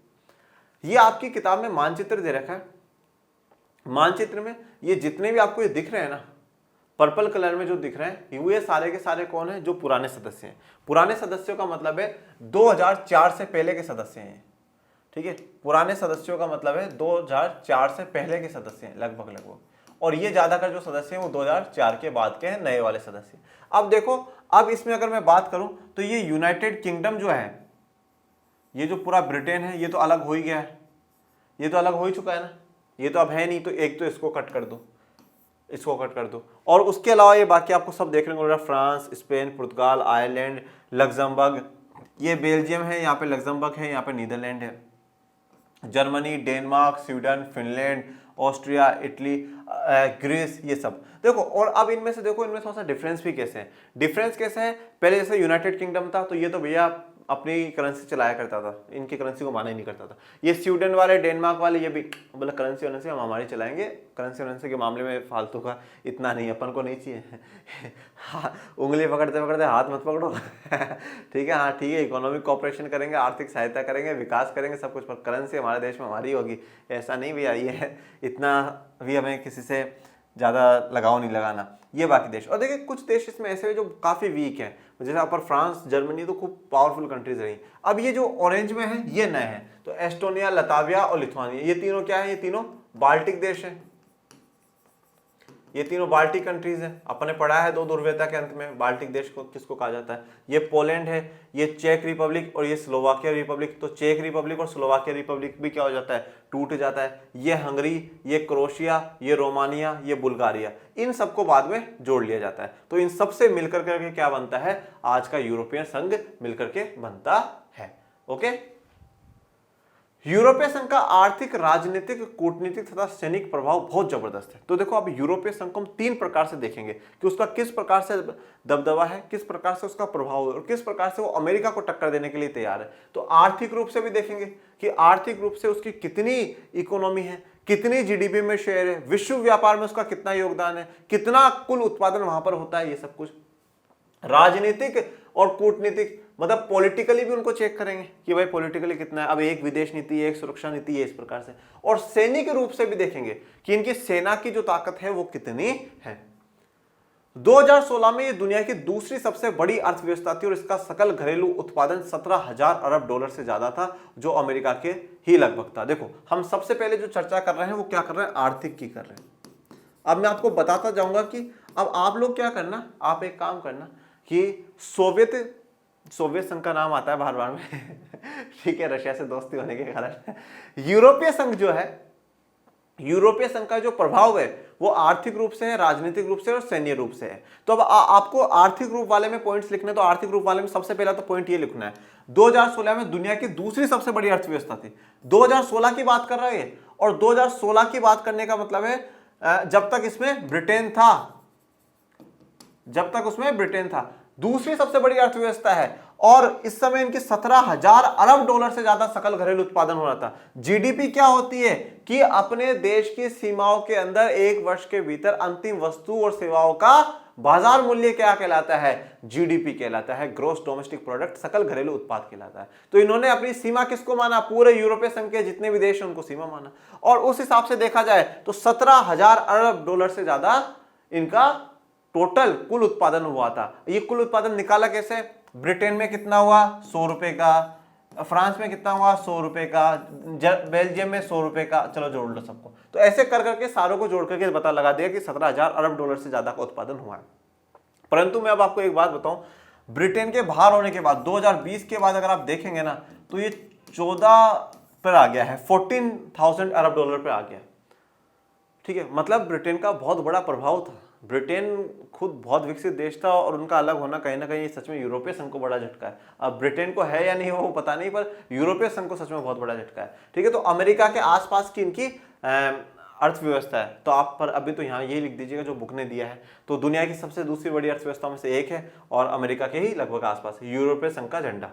ये आपकी किताब में मानचित्र दे रखा है। मानचित्र में ये जितने भी आपको ये दिख रहे हैं ना, पर्पल कलर में जो दिख रहे हैं, ये सारे के सारे कौन है, जो पुराने सदस्य हैं। पुराने सदस्यों का मतलब है 2004 से पहले के सदस्य हैं। ठीक है, पुराने सदस्यों का मतलब है 2004 से पहले के सदस्य हैं लगभग। और ये ज्यादातर जो सदस्य हैं वो 2004 के बाद के हैं, नए वाले सदस्य। अब देखो, अब इसमें अगर मैं बात करूं तो ये यूनाइटेड किंगडम जो है, ये जो पूरा ब्रिटेन है, ये तो अलग हो ही गया है, ये तो अलग हो ही चुका है ना, ये तो अब है नहीं। तो एक तो इसको कट कर दो, इसको कट कर दो, और उसके अलावा ये बाकी आपको सब देखने को मिल रहा है। France, Spain, Portugal, Ireland, Luxembourg, ये बेल्जियम है, यहाँ पे लग्जमबर्ग है, यहाँ पे नीदरलैंड है, Germany, Denmark, Sweden, Finland, Austria, Italy, Greece, ये सब देखो। और अब इनमें से देखो, इनमें थोड़ा सा डिफरेंस भी कैसे है। डिफरेंस कैसे है, पहले जैसे यूनाइटेड किंगडम था तो ये तो भैया अपनी करेंसी चलाया करता था, इनकी करेंसी को माना ही नहीं करता था। ये स्वीडन वाले, डेनमार्क वाले, ये भी बोला करेंसी वरेंसी हम हमारी चलाएंगे, करेंसी वरेंसी के मामले में फालतू का इतना नहीं, अपन को नहीं चाहिए। हाँ, उंगली पकड़ते पकड़ते हाथ मत पकड़ो। ठीक है, हाँ ठीक है, इकोनॉमिक कॉपरेशन करेंगे, आर्थिक सहायता करेंगे, विकास करेंगे, सब कुछ, पर करेंसी हमारे देश में हमारी होगी, ऐसा नहीं भैया। ये इतना भी हमें किसी से ज़्यादा लगाव नहीं लगाना, ये बाकी देश। और देखिए कुछ देश इसमें ऐसे हैं जो काफ़ी वीक हैं, जैसे यहाँ पर फ्रांस, जर्मनी तो खूब पावरफुल कंट्रीज रही। अब ये जो ऑरेंज में है ये नए हैं, तो एस्टोनिया, लताविया और लिथुआनिया, ये तीनों क्या है, ये तीनों बाल्टिक देश हैं। ये तीनों बाल्टिक कंट्रीज हैं, अपने पढ़ा है दो दुर्व्यता के अंत में बाल्टिक देश को किसको कहा जाता है। ये पोलैंड है, ये चेक रिपब्लिक और ये स्लोवाकिया रिपब्लिक। तो चेक रिपब्लिक और स्लोवाकिया रिपब्लिक भी क्या हो जाता है, टूट जाता है। ये हंगरी, ये क्रोशिया, ये रोमानिया, ये बुल्गारिया, इन सबको बाद में जोड़ लिया जाता है। तो इन सबसे मिलकर के क्या बनता है, आज का यूरोपियन संघ मिलकर के बनता है। ओके, यूरोपीय संघ का आर्थिक, राजनीतिक, कूटनीतिक तथा सैनिक प्रभाव बहुत जबरदस्त है। तो देखो अब यूरोपीय संघ को हम तीन प्रकार से देखेंगे कि उसका किस प्रकार से दबदबा है, किस प्रकार से उसका प्रभाव है और किस प्रकार से वो अमेरिका को टक्कर देने के लिए तैयार है। तो आर्थिक रूप से भी देखेंगे कि आर्थिक रूप से उसकी कितनी इकोनॉमी है, कितनी जीडीपी में शेयर है, विश्व व्यापार में उसका कितना योगदान है, कितना कुल उत्पादन वहां पर होता है, ये सब कुछ। राजनीतिक और कूटनीतिक मतलब पॉलिटिकली भी उनको चेक करेंगे कि भाई पॉलिटिकली कितना है। अब एक विदेश नीति है, एक सुरक्षा नीति है, इस प्रकार से। और सैनिक रूप से भी देखेंगे कि इनकी सेना की जो ताकत है वो कितनी है। 2016 में ये दुनिया की दूसरी सबसे बड़ी अर्थव्यवस्था थी और इसका सकल घरेलू उत्पादन 17,000 अरब डॉलर से ज्यादा था, जो अमेरिका के ही लगभग था। देखो, हम सबसे पहले जो चर्चा कर रहे हैं वो क्या कर रहे हैं, आर्थिक की कर रहे हैं। अब मैं आपको बताता जाऊंगा कि अब आप लोग क्या करना, आप एक काम करना कि सोवियत संघ का नाम आता है बार बार में ठीक है, रशिया से दोस्ती होने के कारण। यूरोपीय संघ जो है, यूरोपीय संघ का जो प्रभाव है वो आर्थिक रूप से है, राजनीतिक रूप से और सैन्य रूप से है। तो अब आपको आर्थिक रूप वाले में पॉइंट्स लिखने, तो आर्थिक रूप वाले में सबसे पहला तो पॉइंट ये लिखना है, 2016 में दुनिया की दूसरी सबसे बड़ी अर्थव्यवस्था थी। 2016 की बात कर रहा है, और 2016 की बात करने का मतलब है जब तक इसमें ब्रिटेन था, जब तक उसमें ब्रिटेन था, दूसरी सबसे बड़ी अर्थव्यवस्था है। और इस समय इनकी 17,000 अरब डॉलर से ज्यादा सकल घरेलू उत्पादन हो रहा था। जीडीपी क्या होती है कि अपने देश की सीमाओं के अंदर एक वर्ष के भीतर अंतिम वस्तु और सेवाओं का बाजार मूल्य क्या कहलाता है, जीडीपी कहलाता है, ग्रॉस डोमेस्टिक प्रोडक्ट, सकल घरेलू उत्पाद कहलाता है। तो इन्होंने अपनी सीमा किसको माना, पूरे यूरोपीय संघ के जितने भी देश हैं उनको सीमा माना। और उस हिसाब से देखा जाए तो 17,000 अरब डॉलर से ज्यादा इनका टोटल कुल उत्पादन हुआ था। ये कुल उत्पादन निकाला कैसे, ब्रिटेन में कितना हुआ 100 रुपए का, फ्रांस में कितना हुआ 100 रुपए का, बेल्जियम में 100 रुपए का, चलो जोड़ लो सबको। तो ऐसे कर करके सारों को जोड़ करके पता लगा दिया कि 17,000 अरब डॉलर से ज्यादा का उत्पादन हुआ है। परंतु मैं अब आपको एक बात बताऊं, ब्रिटेन के बाहर होने के बाद 2020 के बाद अगर आप देखेंगे ना तो ये 14 पर आ गया है, 14,000 अरब डॉलर पर आ गया। ठीक है, मतलब ब्रिटेन का बहुत बड़ा प्रभाव था। ब्रिटेन खुद बहुत विकसित देश था और उनका अलग होना कहीं ना कहीं सच में यूरोपीय संघ को बड़ा झटका है। अब ब्रिटेन को है या नहीं वो पता नहीं, पर यूरोपीय संघ को सच में बहुत बड़ा झटका है। ठीक है, तो अमेरिका के आसपास की इनकी अर्थव्यवस्था है। तो आप पर अभी तो यहाँ ये लिख दीजिएगा जो बुक ने दिया है, तो दुनिया की सबसे दूसरी बड़ी अर्थव्यवस्था में से एक है और अमेरिका के ही लगभग आसपास है, यूरोपीय संघ का झंडा।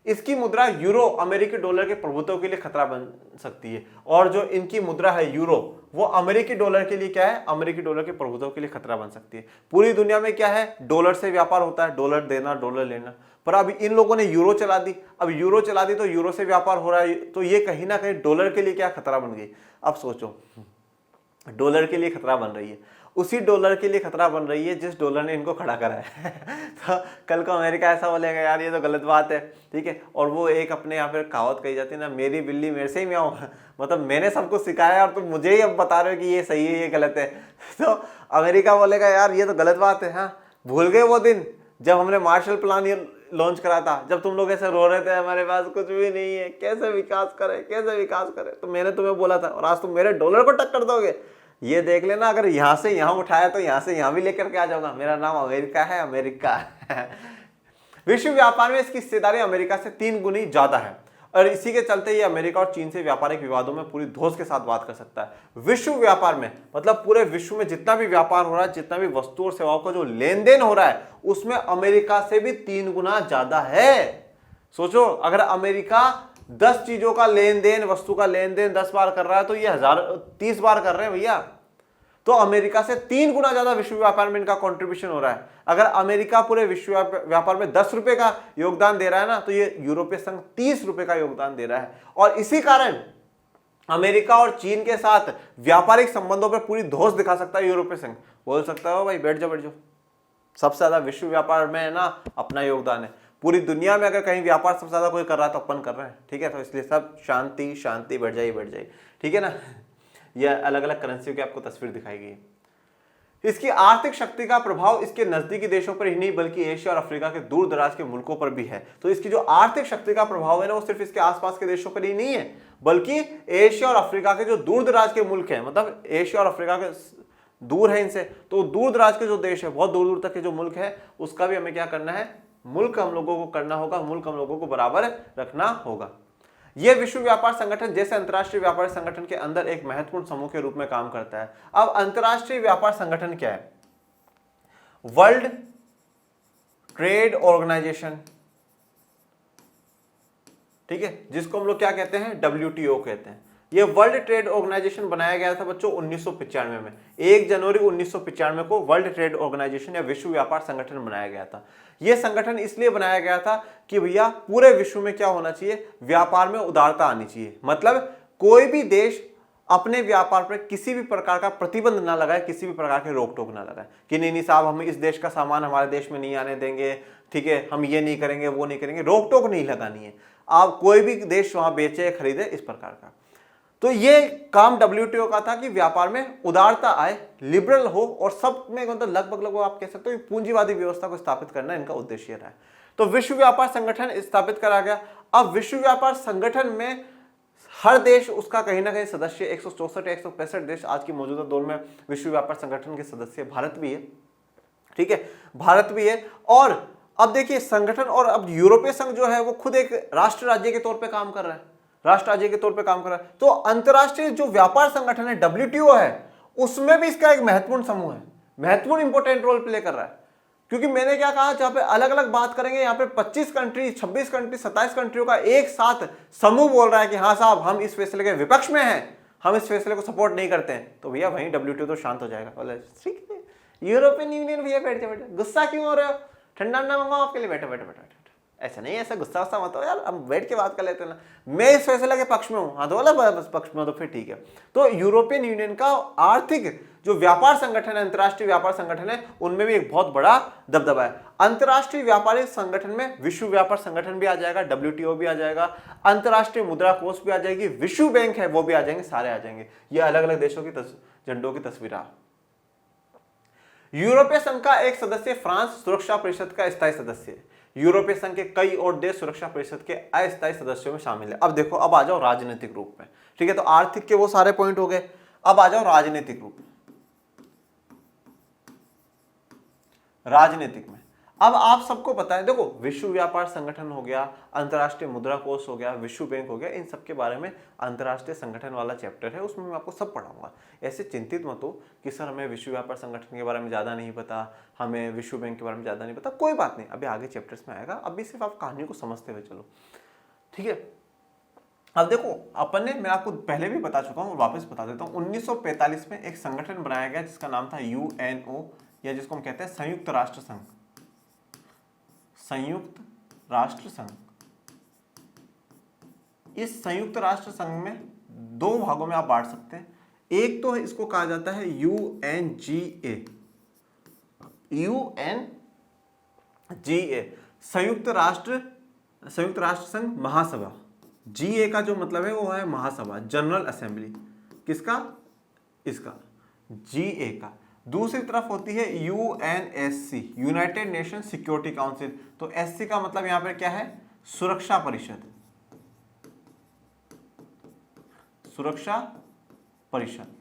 इसकी मुद्रा यूरो अमेरिकी डॉलर के प्रभुत्व के लिए खतरा बन सकती है, और जो इनकी मुद्रा है यूरो वो अमेरिकी डॉलर के लिए क्या है, अमेरिकी डॉलर के प्रभुत्व के लिए खतरा बन सकती है। पूरी दुनिया में क्या है, डॉलर से व्यापार होता है, डॉलर देना डॉलर लेना, पर अब इन लोगों ने यूरो चला दी। अब यूरो चला दी तो यूरो से व्यापार हो रहा है, तो ये कहीं ना कहीं डॉलर के लिए क्या खतरा बन गई। अब सोचो, डॉलर के लिए खतरा बन रही है, उसी डॉलर के लिए खतरा बन रही है जिस डॉलर ने इनको खड़ा करा है तो कल को अमेरिका ऐसा बोलेगा यार ये तो गलत बात है। ठीक है, और वो एक अपने यहाँ पे कहावत कही जाती है ना, मेरी बिल्ली मेरे से ही म्याऊं, मतलब मैंने सबको सिखाया और तुम मुझे ही अब बता रहे हो कि ये सही है ये गलत है। तो अमेरिका बोलेगा यार ये तो गलत बात है। हाँ, भूल गए वो दिन जब हमने मार्शल प्लान ये लॉन्च करा था, जब तुम लोग ऐसे रो रहे थे हमारे पास कुछ भी नहीं है, कैसे विकास करे कैसे विकास करे, तो मैंने तुम्हें बोला था और आज तुम मेरे डॉलर को टक्कर दोगे। ये देख लेना, अगर यहां से यहां उठाया तो यहां से यहां भी लेकर के आ जाऊंगा। मेरा नाम अमेरिका है, अमेरिका विश्व व्यापार में इसकी हिस्सेदारी अमेरिका से 3 गुनी ज्यादा है और इसी के चलते ये अमेरिका और चीन से व्यापारिक विवादों में पूरी धौंस के साथ बात कर सकता है। विश्व व्यापार में मतलब पूरे विश्व में जितना भी व्यापार हो रहा है, जितना भी वस्तु और सेवाओं का जो लेन देन हो रहा है, उसमें अमेरिका से भी 3 गुना ज्यादा है। सोचो, अगर अमेरिका 10 चीजों का लेन देन, वस्तु का लेन देन 10 बार कर रहा है तो ये 30 बार कर रहे हैं भैया। तो अमेरिका से 3 गुना ज्यादा विश्व व्यापार में इनका कंट्रीब्यूशन हो रहा है। अगर अमेरिका पूरे विश्व व्यापार में 10 रुपए का योगदान दे रहा है ना, तो ये यूरोपीय संघ 30 रुपए का योगदान दे रहा है। और इसी कारण अमेरिका और चीन के साथ व्यापारिक संबंधों पर पूरी धौंस दिखा सकता है यूरोपीय संघ। बोल सकता है भाई बैठ जाओ बैठ जाओ, सबसे ज्यादा विश्व व्यापार में ना अपना योगदान है। पूरी दुनिया में अगर कहीं व्यापार सबसे ज्यादा कोई कर रहा है तो अपन कर रहे हैं। ठीक है, तो इसलिए सब शांति शांति, बैठ जाइए बैठ जाइए। ठीक है ना, यह अलग अलग करेंसियों की आपको तस्वीर दिखाई गई है। इसकी आर्थिक शक्ति का प्रभाव इसके नजदीकी देशों पर ही नहीं बल्कि एशिया और अफ्रीका के दूर दराज के मुल्कों पर भी है। तो इसकी जो आर्थिक शक्ति का प्रभाव है ना, वो सिर्फ इसके आसपास के देशों पर ही नहीं है बल्कि एशिया और अफ्रीका के जो दूर दराज के मुल्क हैं, मतलब एशिया और अफ्रीका के दूर है इनसे, तो दूर दराज के जो देश है, बहुत दूर दूर तक के जो मुल्क है, उसका भी हमें क्या करना है, मुल्क हम लोगों को करना होगा, मुल्क हम लोगों को बराबर रखना होगा। यह विश्व व्यापार संगठन जैसे अंतरराष्ट्रीय व्यापार संगठन के अंदर एक महत्वपूर्ण समूह के रूप में काम करता है। अब अंतरराष्ट्रीय व्यापार संगठन क्या है? वर्ल्ड ट्रेड ऑर्गेनाइजेशन, ठीक है, जिसको हम लोग क्या कहते हैं, WTO कहते हैं। ये वर्ल्ड ट्रेड ऑर्गेनाइजेशन बनाया गया था बच्चों 1995 में। 1 जनवरी 1995 को वर्ल्ड ट्रेड ऑर्गेनाइजेशन या विश्व व्यापार संगठन बनाया गया था। यह संगठन इसलिए बनाया गया था कि भैया पूरे विश्व में क्या होना चाहिए, व्यापार में उदारता आनी चाहिए। मतलब कोई भी देश अपने व्यापार पर किसी भी प्रकार का प्रतिबंध ना लगाए, किसी भी प्रकार के रोक टोक ना लगाए कि नहीं साहब हम इस देश का सामान हमारे देश में नहीं आने देंगे, ठीक है, हम ये नहीं करेंगे वो नहीं करेंगे, रोक टोक नहीं लगानी है। आप कोई भी देश वहां बेचे खरीदे इस प्रकार का। तो ये काम WTO का था कि व्यापार में उदारता आए, लिबरल हो और सब में मतलब लगभग आप कह सकते हो पूंजीवादी व्यवस्था को स्थापित करना इनका उद्देश्य रहा है। तो विश्व व्यापार संगठन स्थापित करा गया। अब विश्व व्यापार संगठन में हर देश उसका कहीं ना कहीं सदस्य, 164 या 165 देश आज की मौजूदा दौर में विश्व व्यापार संगठन के सदस्य, भारत भी है, ठीक है, भारत भी है। और अब देखिए संगठन, और अब यूरोपीय संघ जो है वो खुद एक राष्ट्र राज्य के तौर पे काम कर रहा है, राष्ट्र राज्य के तौर पे काम कर रहा है। तो अंतरराष्ट्रीय जो व्यापार संगठन है WTO है, उसमें भी इसका एक महत्वपूर्ण समूह है, महत्वपूर्ण इंपॉर्टेंट रोल प्ले कर रहा है। क्योंकि मैंने क्या कहा, जहां पे अलग अलग बात करेंगे, यहाँ पे 25 कंट्री, 26 कंट्री, 27 कंट्रियों का एक साथ समूह बोल रहा है कि हाँ साहब हम इस फैसले के विपक्ष में हैं, हम इस फैसले को सपोर्ट नहीं करते हैं, तो भैया वहीं WTO तो शांत हो जाएगा। बोले ठीक है, यूरोपियन यूनियन भैया बैठ जाओ, गुस्सा क्यों हो रहे हो, ठंडा ठंडा मंगाओ आपके लिए, बैठो बैठो बैठो। ऐसा नहीं, ऐसा गुस्सा वस्सा मत हो यार, हम बैठ के बात कर लेते हैं ना, मैं इस फैसले के पक्ष में हूं, हाँ तो बोला बस पक्ष में, तो फिर ठीक है। तो यूरोपियन यूनियन का आर्थिक जो व्यापार संगठन है, अंतर्राष्ट्रीय व्यापार संगठन है, उनमें भी एक बहुत बड़ा दबदबा है। अंतर्राष्ट्रीय व्यापारिक संगठन में विश्व व्यापार संगठन भी आ जाएगा, WTO भी आ जाएगा, अंतर्राष्ट्रीय मुद्रा कोष भी आ जाएगी, विश्व बैंक है वो भी आ जाएंगे, सारे आ जाएंगे। ये अलग अलग देशों की झंडों की तस्वीर। यूरोपीय संघ का एक सदस्य फ्रांस सुरक्षा परिषद का स्थायी सदस्य है। यूरोपीय संघ के कई और देश सुरक्षा परिषद के अस्थायी सदस्यों में शामिल है। अब देखो, अब आ जाओ राजनीतिक रूप में, ठीक है, तो आर्थिक के वो सारे पॉइंट हो गए, अब आ जाओ राजनीतिक रूप में। राजनीतिक में अब आप सबको पता है, देखो विश्व व्यापार संगठन हो गया, अंतर्राष्ट्रीय मुद्रा कोष हो गया, विश्व बैंक हो गया, इन सब के बारे में अंतर्राष्ट्रीय संगठन वाला चैप्टर है, उसमें मैं आपको सब पढ़ाऊंगा। ऐसे चिंतित मत हो कि सर हमें विश्व व्यापार संगठन के बारे में ज्यादा नहीं पता, हमें विश्व बैंक के बारे में ज्यादा नहीं पता, कोई बात नहीं, अभी आगे चैप्टर्स में आएगा, अभी सिर्फ आप कहानी को समझते हुए चलो, ठीक है। अब देखो अपन ने, मैं आपको पहले भी बता चुका हूँ, वापस बता देता हूँ, 1945 में एक संगठन बनाया गया जिसका नाम था UNO, या जिसको हम कहते हैं संयुक्त राष्ट्र संघ, संयुक्त राष्ट्र संघ। इस संयुक्त राष्ट्र संघ में दो भागों में आप बांट सकते हैं। एक तो इसको कहा जाता है UNGA, UNGA संयुक्त राष्ट्र संघ महासभा। GA का जो मतलब है वो है महासभा, जनरल असेंबली, किसका, इसका GA का। दूसरी तरफ होती है UNSC, United nation security council. तो SC का मतलब यहां पर क्या है, सुरक्षा परिषद, सुरक्षा परिषद।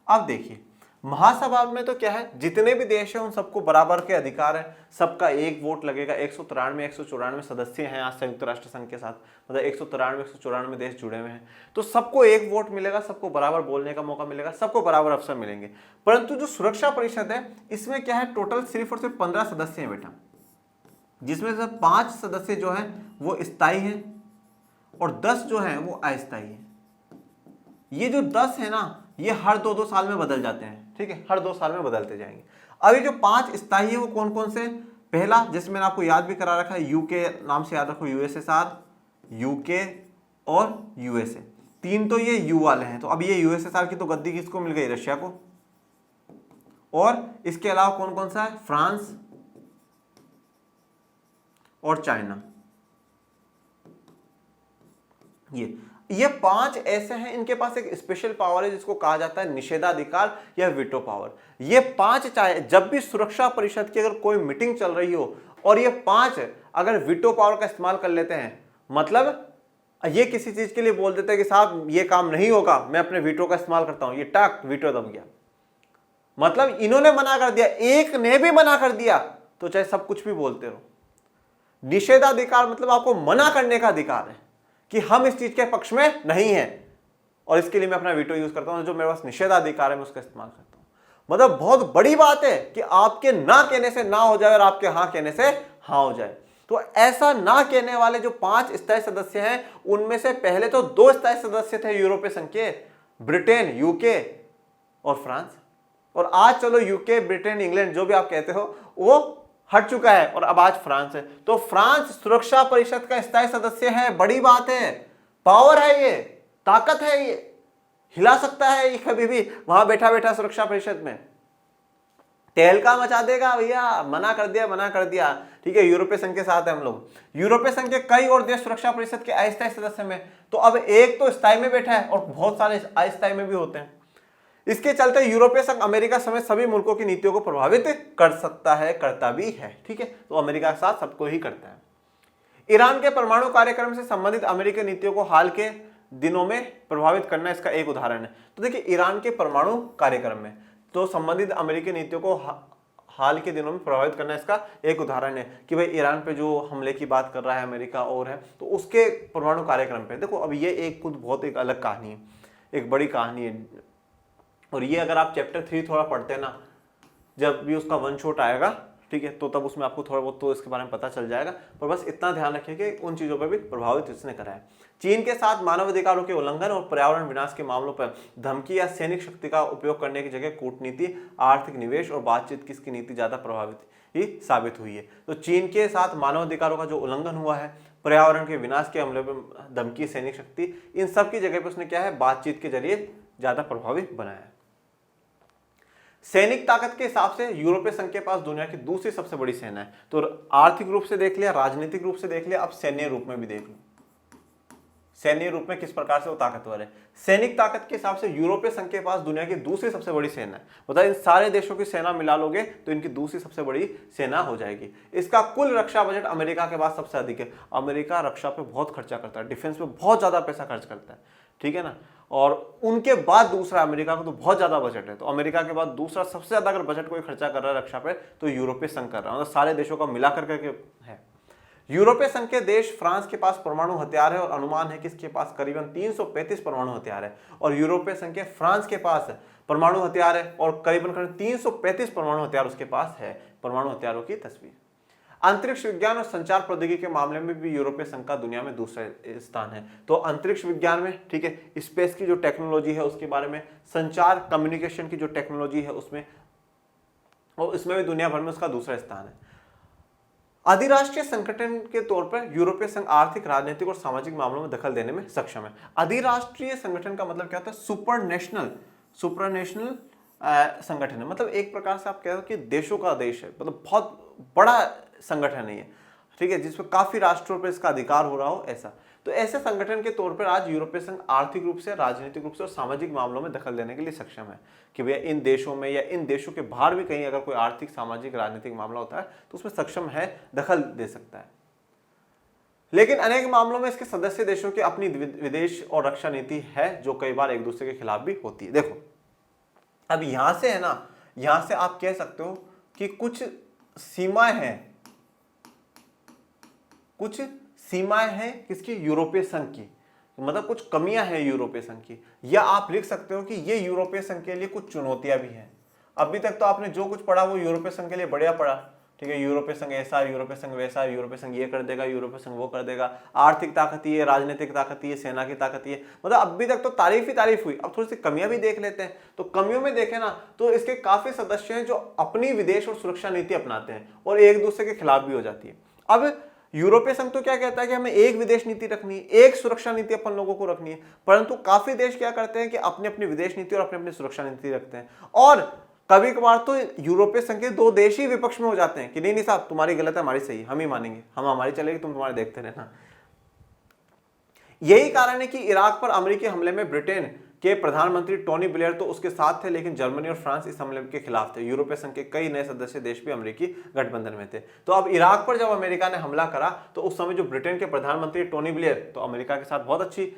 अब देखिए महासभा में तो क्या है, जितने भी देश हैं उन सबको बराबर के अधिकार है, सबका एक वोट लगेगा। 194 सदस्य हैं आज संयुक्त राष्ट्र संघ के साथ, मतलब 194 देश जुड़े हुए हैं, तो सबको एक वोट मिलेगा, सबको बराबर बोलने का मौका मिलेगा, सबको बराबर अवसर मिलेंगे। परंतु जो सुरक्षा परिषद है इसमें क्या है, टोटल सिर्फ और सिर्फ 15 सदस्य हैं बेटा, जिसमें से 5 सदस्य जो हैं वो स्थायी हैं और 10 जो हैं वो अस्थायी हैं। ये जो 10 है ना, ये हर 2-2 साल में बदल जाते हैं, ठीक है, हर 2 साल में बदलते जाएंगे। अभी जो 5 स्थायी है वो कौन कौन से, पहला जिसमें मैंने आपको याद भी करा रखा है, यूके नाम से याद रखो, USSR, यूके और USA। 3 तो ये यू वाले हैं, तो अब ये USSR की तो गद्दी किसको मिल गई, रशिया को। और इसके अलावा कौन कौन सा है, फ्रांस और चाइना। ये 5 ऐसे हैं, इनके पास एक स्पेशल पावर है जिसको कहा जाता है निषेधाधिकार या वीटो पावर। ये 5 चाहे जब भी सुरक्षा परिषद की अगर कोई मीटिंग चल रही हो और ये 5 अगर वीटो पावर का इस्तेमाल कर लेते हैं, मतलब ये किसी चीज के लिए बोल देते हैं कि साहब ये काम नहीं होगा, मैं अपने वीटो का इस्तेमाल करता हूं, ये टक वीटो दब गया, मतलब इन्होंने मना कर दिया, एक ने भी मना कर दिया, तो चाहे सब कुछ भी बोलते रहो। निषेधाधिकार मतलब आपको मना करने का अधिकार है कि हम इस चीज के पक्ष में नहीं है और इसके लिए मैं अपना वीटो यूज करता हूं, जो मेरे पास निषेधाधिकार है मैं उसका इस्तेमाल करता हूं। मतलब बहुत बड़ी बात है कि आपके ना कहने से ना हो जाए और आपके हां कहने से हां हो जाए। तो ऐसा ना कहने वाले जो 5 स्थायी सदस्य हैं, उनमें से पहले तो 2 स्थायी सदस्य थे यूरोपीय संघ के, ब्रिटेन, यूके और फ्रांस। और आज चलो यूके, ब्रिटेन, इंग्लैंड जो भी आप कहते हो वो हट चुका है और अब आज फ्रांस है। तो फ्रांस सुरक्षा परिषद का स्थायी सदस्य है, बड़ी बात है, पावर है, ये ताकत है, ये हिला सकता है ये कभी भी वहां बैठा बैठा सुरक्षा परिषद में, तहलका मचा देगा भैया। मना कर दिया, मना कर दिया, ठीक है। यूरोपीय संघ के साथ है हम लोग। यूरोपीय संघ के कई और देश सुरक्षा परिषद के अस्थायी सदस्य में, तो अब एक तो स्थायी में बैठा है और बहुत सारे अस्थायी में भी होते हैं। इसके चलते यूरोपीय संघ अमेरिका समेत सभी मुल्कों की नीतियों को प्रभावित कर सकता है, करता भी है, ठीक है। तो अमेरिका के साथ सबको ही करता है। ईरान के परमाणु कार्यक्रम से संबंधित अमेरिकी नीतियों को हाल के दिनों में प्रभावित करना इसका एक उदाहरण है। तो देखिए, ईरान के परमाणु कार्यक्रम में तो संबंधित अमेरिकी नीतियों को हाल के दिनों में प्रभावित करना इसका एक उदाहरण है कि भाई ईरान पे जो हमले की बात कर रहा है अमेरिका और है, तो उसके परमाणु कार्यक्रम पे देखो, अब ये एक खुद बहुत एक अलग कहानी है, एक बड़ी कहानी है। और ये अगर आप चैप्टर 3 थोड़ा पढ़ते हैं ना, जब भी उसका वन शॉट आएगा, ठीक है, तो तब उसमें आपको थोड़ा बहुत तो इसके बारे में पता चल जाएगा। पर बस इतना ध्यान रखिए कि उन चीज़ों पर भी प्रभावित इसने करा है। चीन के साथ मानवाधिकारों के उल्लंघन और पर्यावरण विनाश के मामलों पर धमकी या सैनिक शक्ति का उपयोग करने की जगह कूटनीति, आर्थिक निवेश और बातचीत की इसकी नीति ज्यादा प्रभावित ही साबित हुई है। तो चीन के साथ मानवाधिकारों का जो उल्लंघन हुआ है, पर्यावरण के विनाश के हमले पर धमकी, सैनिक शक्ति, इन सब की जगह पर उसने क्या है, बातचीत के जरिए ज्यादा प्रभावित बनाया। सैनिक ताकत के हिसाब से यूरोपीय संघ के पास दुनिया की दूसरी सबसे बड़ी सेना है। तो आर्थिक रूप से देख लिया, राजनीतिक रूप से देख लिया, अब सैन्य रूप में भी देख लो, सैन्य रूप में किस प्रकार से वो ताकतवर है। सैनिक ताकत के हिसाब से यूरोपीय संघ के पास दुनिया की दूसरी सबसे बड़ी सेना है। मतलब इन सारे देशों की सेना मिला लोगे तो इनकी दूसरी सबसे बड़ी सेना हो जाएगी। इसका कुल रक्षा बजट अमेरिका के बाद सबसे अधिक है। अमेरिका रक्षा पे बहुत खर्चा करता है, डिफेंस पे बहुत ज्यादा पैसा खर्च करता है, ठीक है ना। और उनके बाद दूसरा, अमेरिका का तो बहुत ज्यादा बजट है, तो अमेरिका के बाद दूसरा सबसे ज्यादा अगर बजट कोई खर्चा कर रहा है रक्षा पे तो यूरोपीय संघ कर रहा है, मतलब सारे देशों का मिला करके है। यूरोपीय संघ के देश, फ्रांस के पास परमाणु हथियार है और अनुमान है कि इसके पास करीबन 335 परमाणु हथियार है। और यूरोपीय संघ के फ्रांस के पास परमाणु हथियार है और करीबन 335 परमाणु हथियार उसके पास है। परमाणु हथियारों की तस्वीर। अंतरिक्ष विज्ञान और संचार प्रौद्योगिकी के मामले में भी यूरोपीय संघ का दुनिया में दूसरा स्थान है। तो अंतरिक्ष विज्ञान में, ठीक है, स्पेस की जो टेक्नोलॉजी है उसके बारे में, संचार कम्युनिकेशन की जो टेक्नोलॉजी है उसमें, और इसमें भी दुनिया भर में उसका दूसरा स्थान है। अधिराष्ट्रीय संगठन के तौर पर यूरोपीय संघ आर्थिक, राजनीतिक और सामाजिक मामलों में दखल देने में सक्षम है। अधिराष्ट्रीय संगठन का मतलब क्या होता है, सुपरनेशनल संगठन है। मतलब एक प्रकार से आप कह रहे हो कि देशों का देश है, मतलब बहुत बड़ा संगठन है ये, ठीक है, जिसमें काफी राष्ट्रों पर इसका अधिकार हो रहा हो, ऐसा। तो ऐसे संगठन के तौर पर आज यूरोपीय संघ आर्थिक रूप से, राजनीतिक रूप से और सामाजिक मामलों में दखल देने के लिए सक्षम है कि भैया इन देशों में या इन देशों के बाहर भी कहीं अगर कोई आर्थिक, सामाजिक, राजनीतिक मामला होता है तो उसमें सक्षम है, दखल दे सकता है। लेकिन अनेक मामलों में इसके सदस्य देशों की अपनी विदेश और रक्षा नीति है जो कई बार एक दूसरे के खिलाफ भी होती है। देखो, अब यहां से है ना, यहां से आप कह सकते हो कि कुछ सीमाएं हैं, कुछ सीमाएं हैं किसकी, यूरोपीय संघ की, मतलब कुछ कमियां हैं यूरोपीय संघ की। या आप लिख सकते हो कि ये यूरोपीय संघ के लिए कुछ चुनौतियां भी हैं। अभी तक तो आपने जो कुछ पढ़ा वो यूरोपीय संघ के लिए बढ़िया पढ़ा, ठीक है, यूरोपीय संघ ऐसा, यूरोपीय संघ वैसा, यूरोपीय संघ ये कर देगा, यूरोपीय संघ वो कर देगा, आर्थिक ताकत ये, राजनीतिक ताकत ये, सेना की ताकत ये, मतलब अभी तक तो तारीफ ही तारीफ हुई। अब थोड़ी सी कमियां भी देख लेते हैं। तो कमियों में देखें ना तो इसके काफी सदस्य हैं जो अपनी विदेश और सुरक्षा नीति अपनाते हैं और एक दूसरे के खिलाफ भी हो जाती है। अब यूरोपीय संघ तो क्या कहता है कि हमें एक विदेश नीति रखनी है, एक सुरक्षा नीति अपन लोगों को रखनी है, परंतु काफी देश क्या करते हैं कि अपनी अपनी विदेश नीति और अपनी अपनी सुरक्षा नीति रखते हैं। और कभी कभार तो यूरोपीय संघ के 2 देश ही विपक्ष में हो जाते हैं कि नहीं नहीं साहब, तुम्हारी गलत है, हमारी सही, हम ही मानेंगे, हम हमारी चलेगी, तुम तुम्हारे देखते रहना। यही कारण है कि इराक पर अमेरिकी हमले में ब्रिटेन के प्रधानमंत्री टोनी ब्लेयर तो उसके साथ थे, लेकिन जर्मनी और फ्रांस इस हमले के खिलाफ थे। यूरोपीय संघ के कई नए सदस्य देश भी अमेरिकी गठबंधन में थे। तो अब इराक पर जब अमेरिका ने हमला करा तो उस समय जो ब्रिटेन के प्रधानमंत्री टोनी ब्लेयर, तो अमेरिका के साथ बहुत अच्छी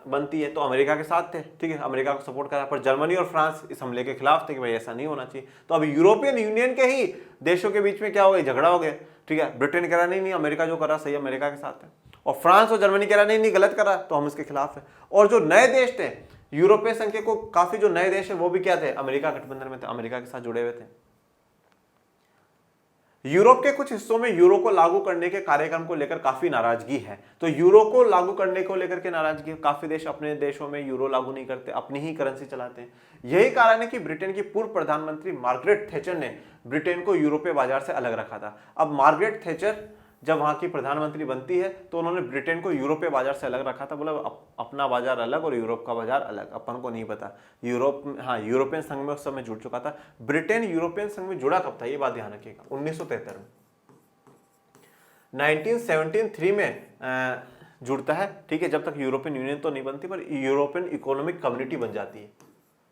बनती है, तो अमेरिका के साथ थे, ठीक है, अमेरिका को सपोर्ट करा। पर जर्मनी और फ्रांस इस हमले के खिलाफ थे कि भाई ऐसा नहीं होना चाहिए। तो अब यूरोपियन यूनियन के ही देशों के बीच में क्या हो गया, झगड़ा हो गया, ठीक है। ब्रिटेन कह रहा नहीं अमेरिका जो करा सही, अमेरिका के साथ है, और फ्रांस और जर्मनी कह रहा नहीं गलत करा, तो हम इसके खिलाफ है। और जो नए देश थे यूरोपीय संघ के, को काफी जो नए देश है वो भी क्या थे, अमेरिका गठबंधन में थे, अमेरिका के साथ जुड़े हुए थे। यूरोप के कुछ हिस्सों में यूरो को लागू करने के कार्यक्रम को लेकर काफी नाराजगी है। तो यूरो को लागू करने को लेकर के नाराजगी, काफी देश अपने देशों में यूरो लागू नहीं करते, अपनी ही करेंसी चलाते हैं। यही कारण है कि ब्रिटेन की पूर्व प्रधानमंत्री मार्गरेट थैचर ने ब्रिटेन को यूरोपीय बाजार से अलग रखा था। अब मार्गरेट थैचर जब वहां की प्रधानमंत्री बनती है तो उन्होंने ब्रिटेन को यूरोपीय बाजार से अलग रखा था। बोला अपना बाजार अलग और यूरोप का बाजार अलग, अपन को नहीं पता। यूरोप, हाँ, यूरोपियन संघ में उस समय जुड़ चुका था। ब्रिटेन यूरोपियन संघ में जुड़ा कब था, ये बात ध्यान रखिएगा, 1973 में। 1973 में जुड़ता है, ठीक है। जब तक यूरोपियन यूनियन तो नहीं बनती, पर यूरोपियन इकोनॉमिक कम्युनिटी बन जाती है,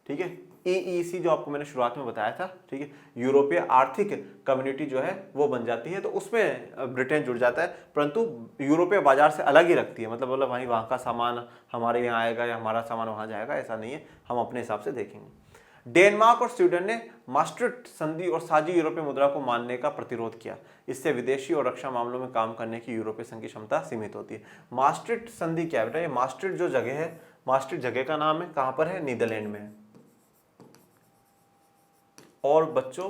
ठीक है। EEC जो आपको मैंने शुरुआत में बताया था, ठीक है, यूरोपीय आर्थिक कम्युनिटी जो है वो बन जाती है, तो उसमें ब्रिटेन जुड़ जाता है, परंतु यूरोपीय बाजार से अलग ही रखती है। मतलब वहाँ का सामान हमारे यहाँ आएगा या हमारा सामान वहाँ जाएगा, ऐसा नहीं है, हम अपने हिसाब से देखेंगे। डेनमार्क और स्वीडन ने मास्ट्रिक्ट संधि और साझी यूरोपीय मुद्रा को मानने का प्रतिरोध किया। इससे विदेशी और रक्षा मामलों में काम करने की यूरोपीय संघ की क्षमता सीमित होती है। मास्ट्रिक्ट संधि क्या है बेटा? ये मास्ट्रिक्ट जो जगह है, मास्ट्रिक्ट जगह का नाम है, कहाँ पर है? नीदरलैंड में है। और बच्चों,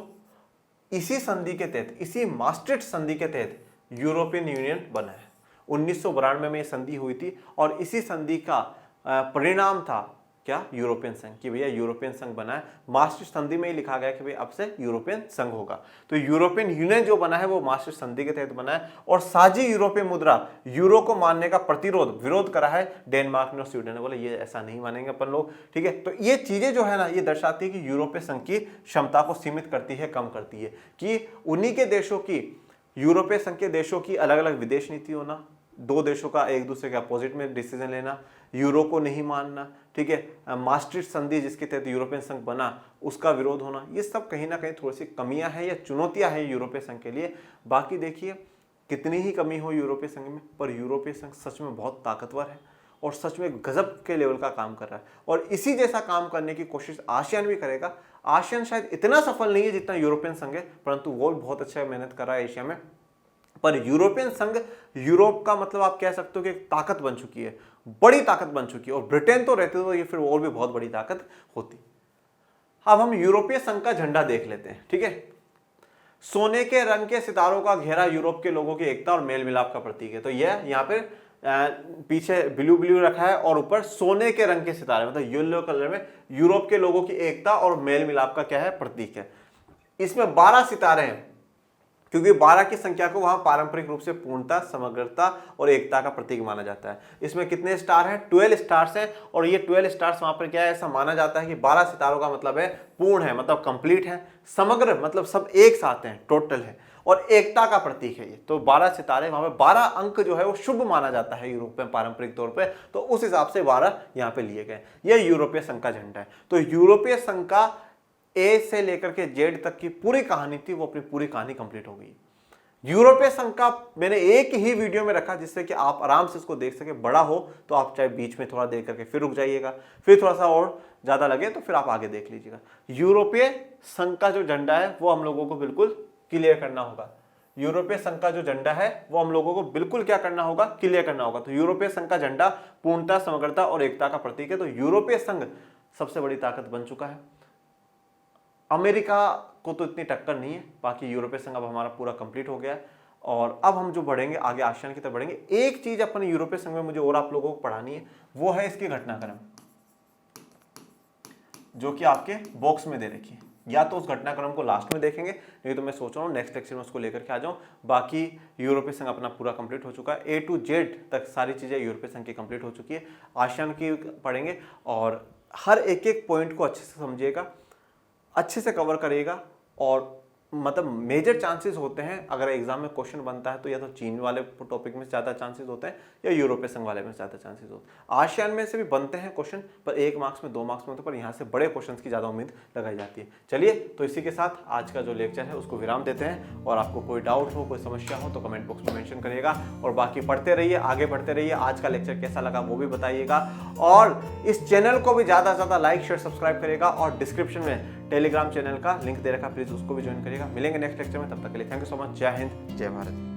इसी संधि के तहत, इसी मास्ट्रिक्ट संधि के तहत यूरोपियन यूनियन बना है। 1992 में यह संधि हुई थी और इसी संधि का परिणाम था क्या? यूरोपियन संघ, कि भैया यूरोपियन संघ बना है। मास्ट्रिक्ट संधि में ही लिखा गया कि भाई अब से यूरोपियन संघ होगा। तो यूरोपियन यूनियन जो बना है वो मास्ट्रिक्ट संधि के तहत बना है। और साझी यूरोपीय मुद्रा यूरो को मानने का विरोध करा है डेनमार्क ने और स्वीडन ने। बोले ये ऐसा नहीं मानेंगे अपन लोग, ठीक है। तो ये चीजें जो है ना, ये दर्शाती है कि यूरोपीय संघ की क्षमता को सीमित करती है, कम करती है, कि उन्हीं के देशों की, यूरोपीय संघ के देशों की अलग अलग विदेश नीति होना, दो देशों का एक दूसरे के अपोजिट में डिसीजन लेना, यूरो को नहीं मानना, ठीक है, मास्ट्रिक्ट संधि जिसके तहत यूरोपियन संघ बना उसका विरोध होना, ये सब कहीं ना कहीं थोड़ी सी कमियां हैं या चुनौतियां हैं यूरोपीय संघ के लिए। बाकी देखिए, कितनी ही कमी हो यूरोपीय संघ में, पर यूरोपीय संघ सच में बहुत ताकतवर है और सच में गजब के लेवल का काम कर रहा है। और इसी जैसा काम करने की कोशिश आसियान भी करेगा। आसियान शायद इतना सफल नहीं है जितना यूरोपियन संघ है, परंतु वो भी बहुत अच्छा मेहनत कर रहा है एशिया में। पर यूरोपियन संघ, यूरोप का मतलब आप कह सकते हो कि एक ताकत बन चुकी है, बड़ी ताकत बन चुकी है। और ब्रिटेन तो रहते तो ये फिर और भी बहुत बड़ी ताकत होती। अब हम यूरोपीय संघ का झंडा देख लेते हैं, ठीक है। सोने के रंग के सितारों का घेरा यूरोप के लोगों की एकता और मेल मिलाप का प्रतीक है। तो यह यहाँ पे पीछे ब्लू ब्लू रखा है और ऊपर सोने के रंग के सितारे, मतलब येलो कलर में यूरोप के लोगों की एकता और मेल मिलाप का क्या है? प्रतीक है। इसमें 12 सितारे हैं, क्योंकि 12 की संख्या को वहां पारंपरिक रूप से पूर्णता, समग्रता और एकता का प्रतीक माना जाता है। इसमें कितने स्टार हैं? 12 स्टार्स हैं। और ये 12 स्टार्स वहां पर क्या है? ऐसा माना जाता है कि 12 सितारों का मतलब है पूर्ण है, मतलब कंप्लीट है, समग्र मतलब सब एक साथ हैं, टोटल है, और एकता का प्रतीक है ये। तो 12 सितारे, वहां पे 12 अंक जो है वो शुभ माना जाता है यूरोप में पारंपरिक तौर पे, तो उस हिसाब से 12 यहाँ पे लिए गए। यह यूरोपीय संघ का झंडा है। तो यूरोपीय संघ का ए से लेकर के जेड तक की पूरी कहानी थी, वो अपनी पूरी कहानी कंप्लीट हो गई। यूरोपीय संघ का मैंने एक ही वीडियो में रखा जिससे कि आप आराम से इसको देख सके। बड़ा हो तो आप चाहे बीच में थोड़ा देख करके फिर रुक जाइएगा, फिर थोड़ा सा और ज्यादा लगे तो फिर आप आगे देख लीजिएगा। यूरोपीय संघ का जो झंडा है वो हम लोगों को बिल्कुल क्लियर करना होगा। यूरोपीय संघ का जो झंडा है वो हम लोगों को बिल्कुल क्या करना होगा? क्लियर करना होगा। तो यूरोपीय संघ का झंडा पूर्णता, समग्रता और एकता का प्रतीक है। तो यूरोपीय संघ सबसे बड़ी ताकत बन चुका है। अमेरिका को तो इतनी टक्कर नहीं है, बाकी यूरोपीय संघ अब हमारा पूरा कंप्लीट हो गया है। और अब हम जो बढ़ेंगे आगे, आसियान की तरफ बढ़ेंगे। एक चीज अपन यूरोपीय संघ में मुझे और आप लोगों को पढ़ानी है, वो है इसकी घटनाक्रम, जो कि आपके बॉक्स में दे रखी है। या तो उस घटनाक्रम को लास्ट में देखेंगे, नहीं तो मैं सोच रहा हूँ नेक्स्ट लेक्चर में उसको लेकर के आ जाऊँ। बाकी यूरोपीय संघ अपना पूरा कंप्लीट हो चुका है, A to Z तक सारी चीजें यूरोपीय संघ की कंप्लीट हो चुकी है। आसियान की पढ़ेंगे और हर एक एक पॉइंट को अच्छे से समझिएगा, अच्छे से कवर करिएगा। और मतलब मेजर चांसेस होते हैं अगर एग्जाम में क्वेश्चन बनता है तो या तो चीन वाले टॉपिक में ज़्यादा चांसेस होते हैं या यूरोपीय संघ वाले में ज़्यादा चांसेस होते हैं। आसियान में से भी बनते हैं क्वेश्चन, पर 1 मार्क्स में 2 मार्क्स में होते हैं, पर यहाँ से बड़े क्वेश्चंस की ज़्यादा उम्मीद लगाई जाती है। चलिए, तो इसी के साथ आज का जो लेक्चर है उसको विराम देते हैं। और आपको कोई डाउट हो, कोई समस्या हो तो कमेंट बॉक्स में मेंशन करिएगा। और बाकी पढ़ते रहिए, आगे बढ़ते रहिए। आज का लेक्चर कैसा लगा वो भी बताइएगा। और इस चैनल को भी ज़्यादा से ज़्यादा लाइक, शेयर, सब्सक्राइब करिएगा। और डिस्क्रिप्शन में टेलीग्राम चैनल का लिंक दे रखा, प्लीज उसको भी ज्वाइन करिएगा। मिलेंगे नेक्स्ट लेक्चर में, तब तक के लिए थैंक यू सो मच। जय हिंद, जय भारत।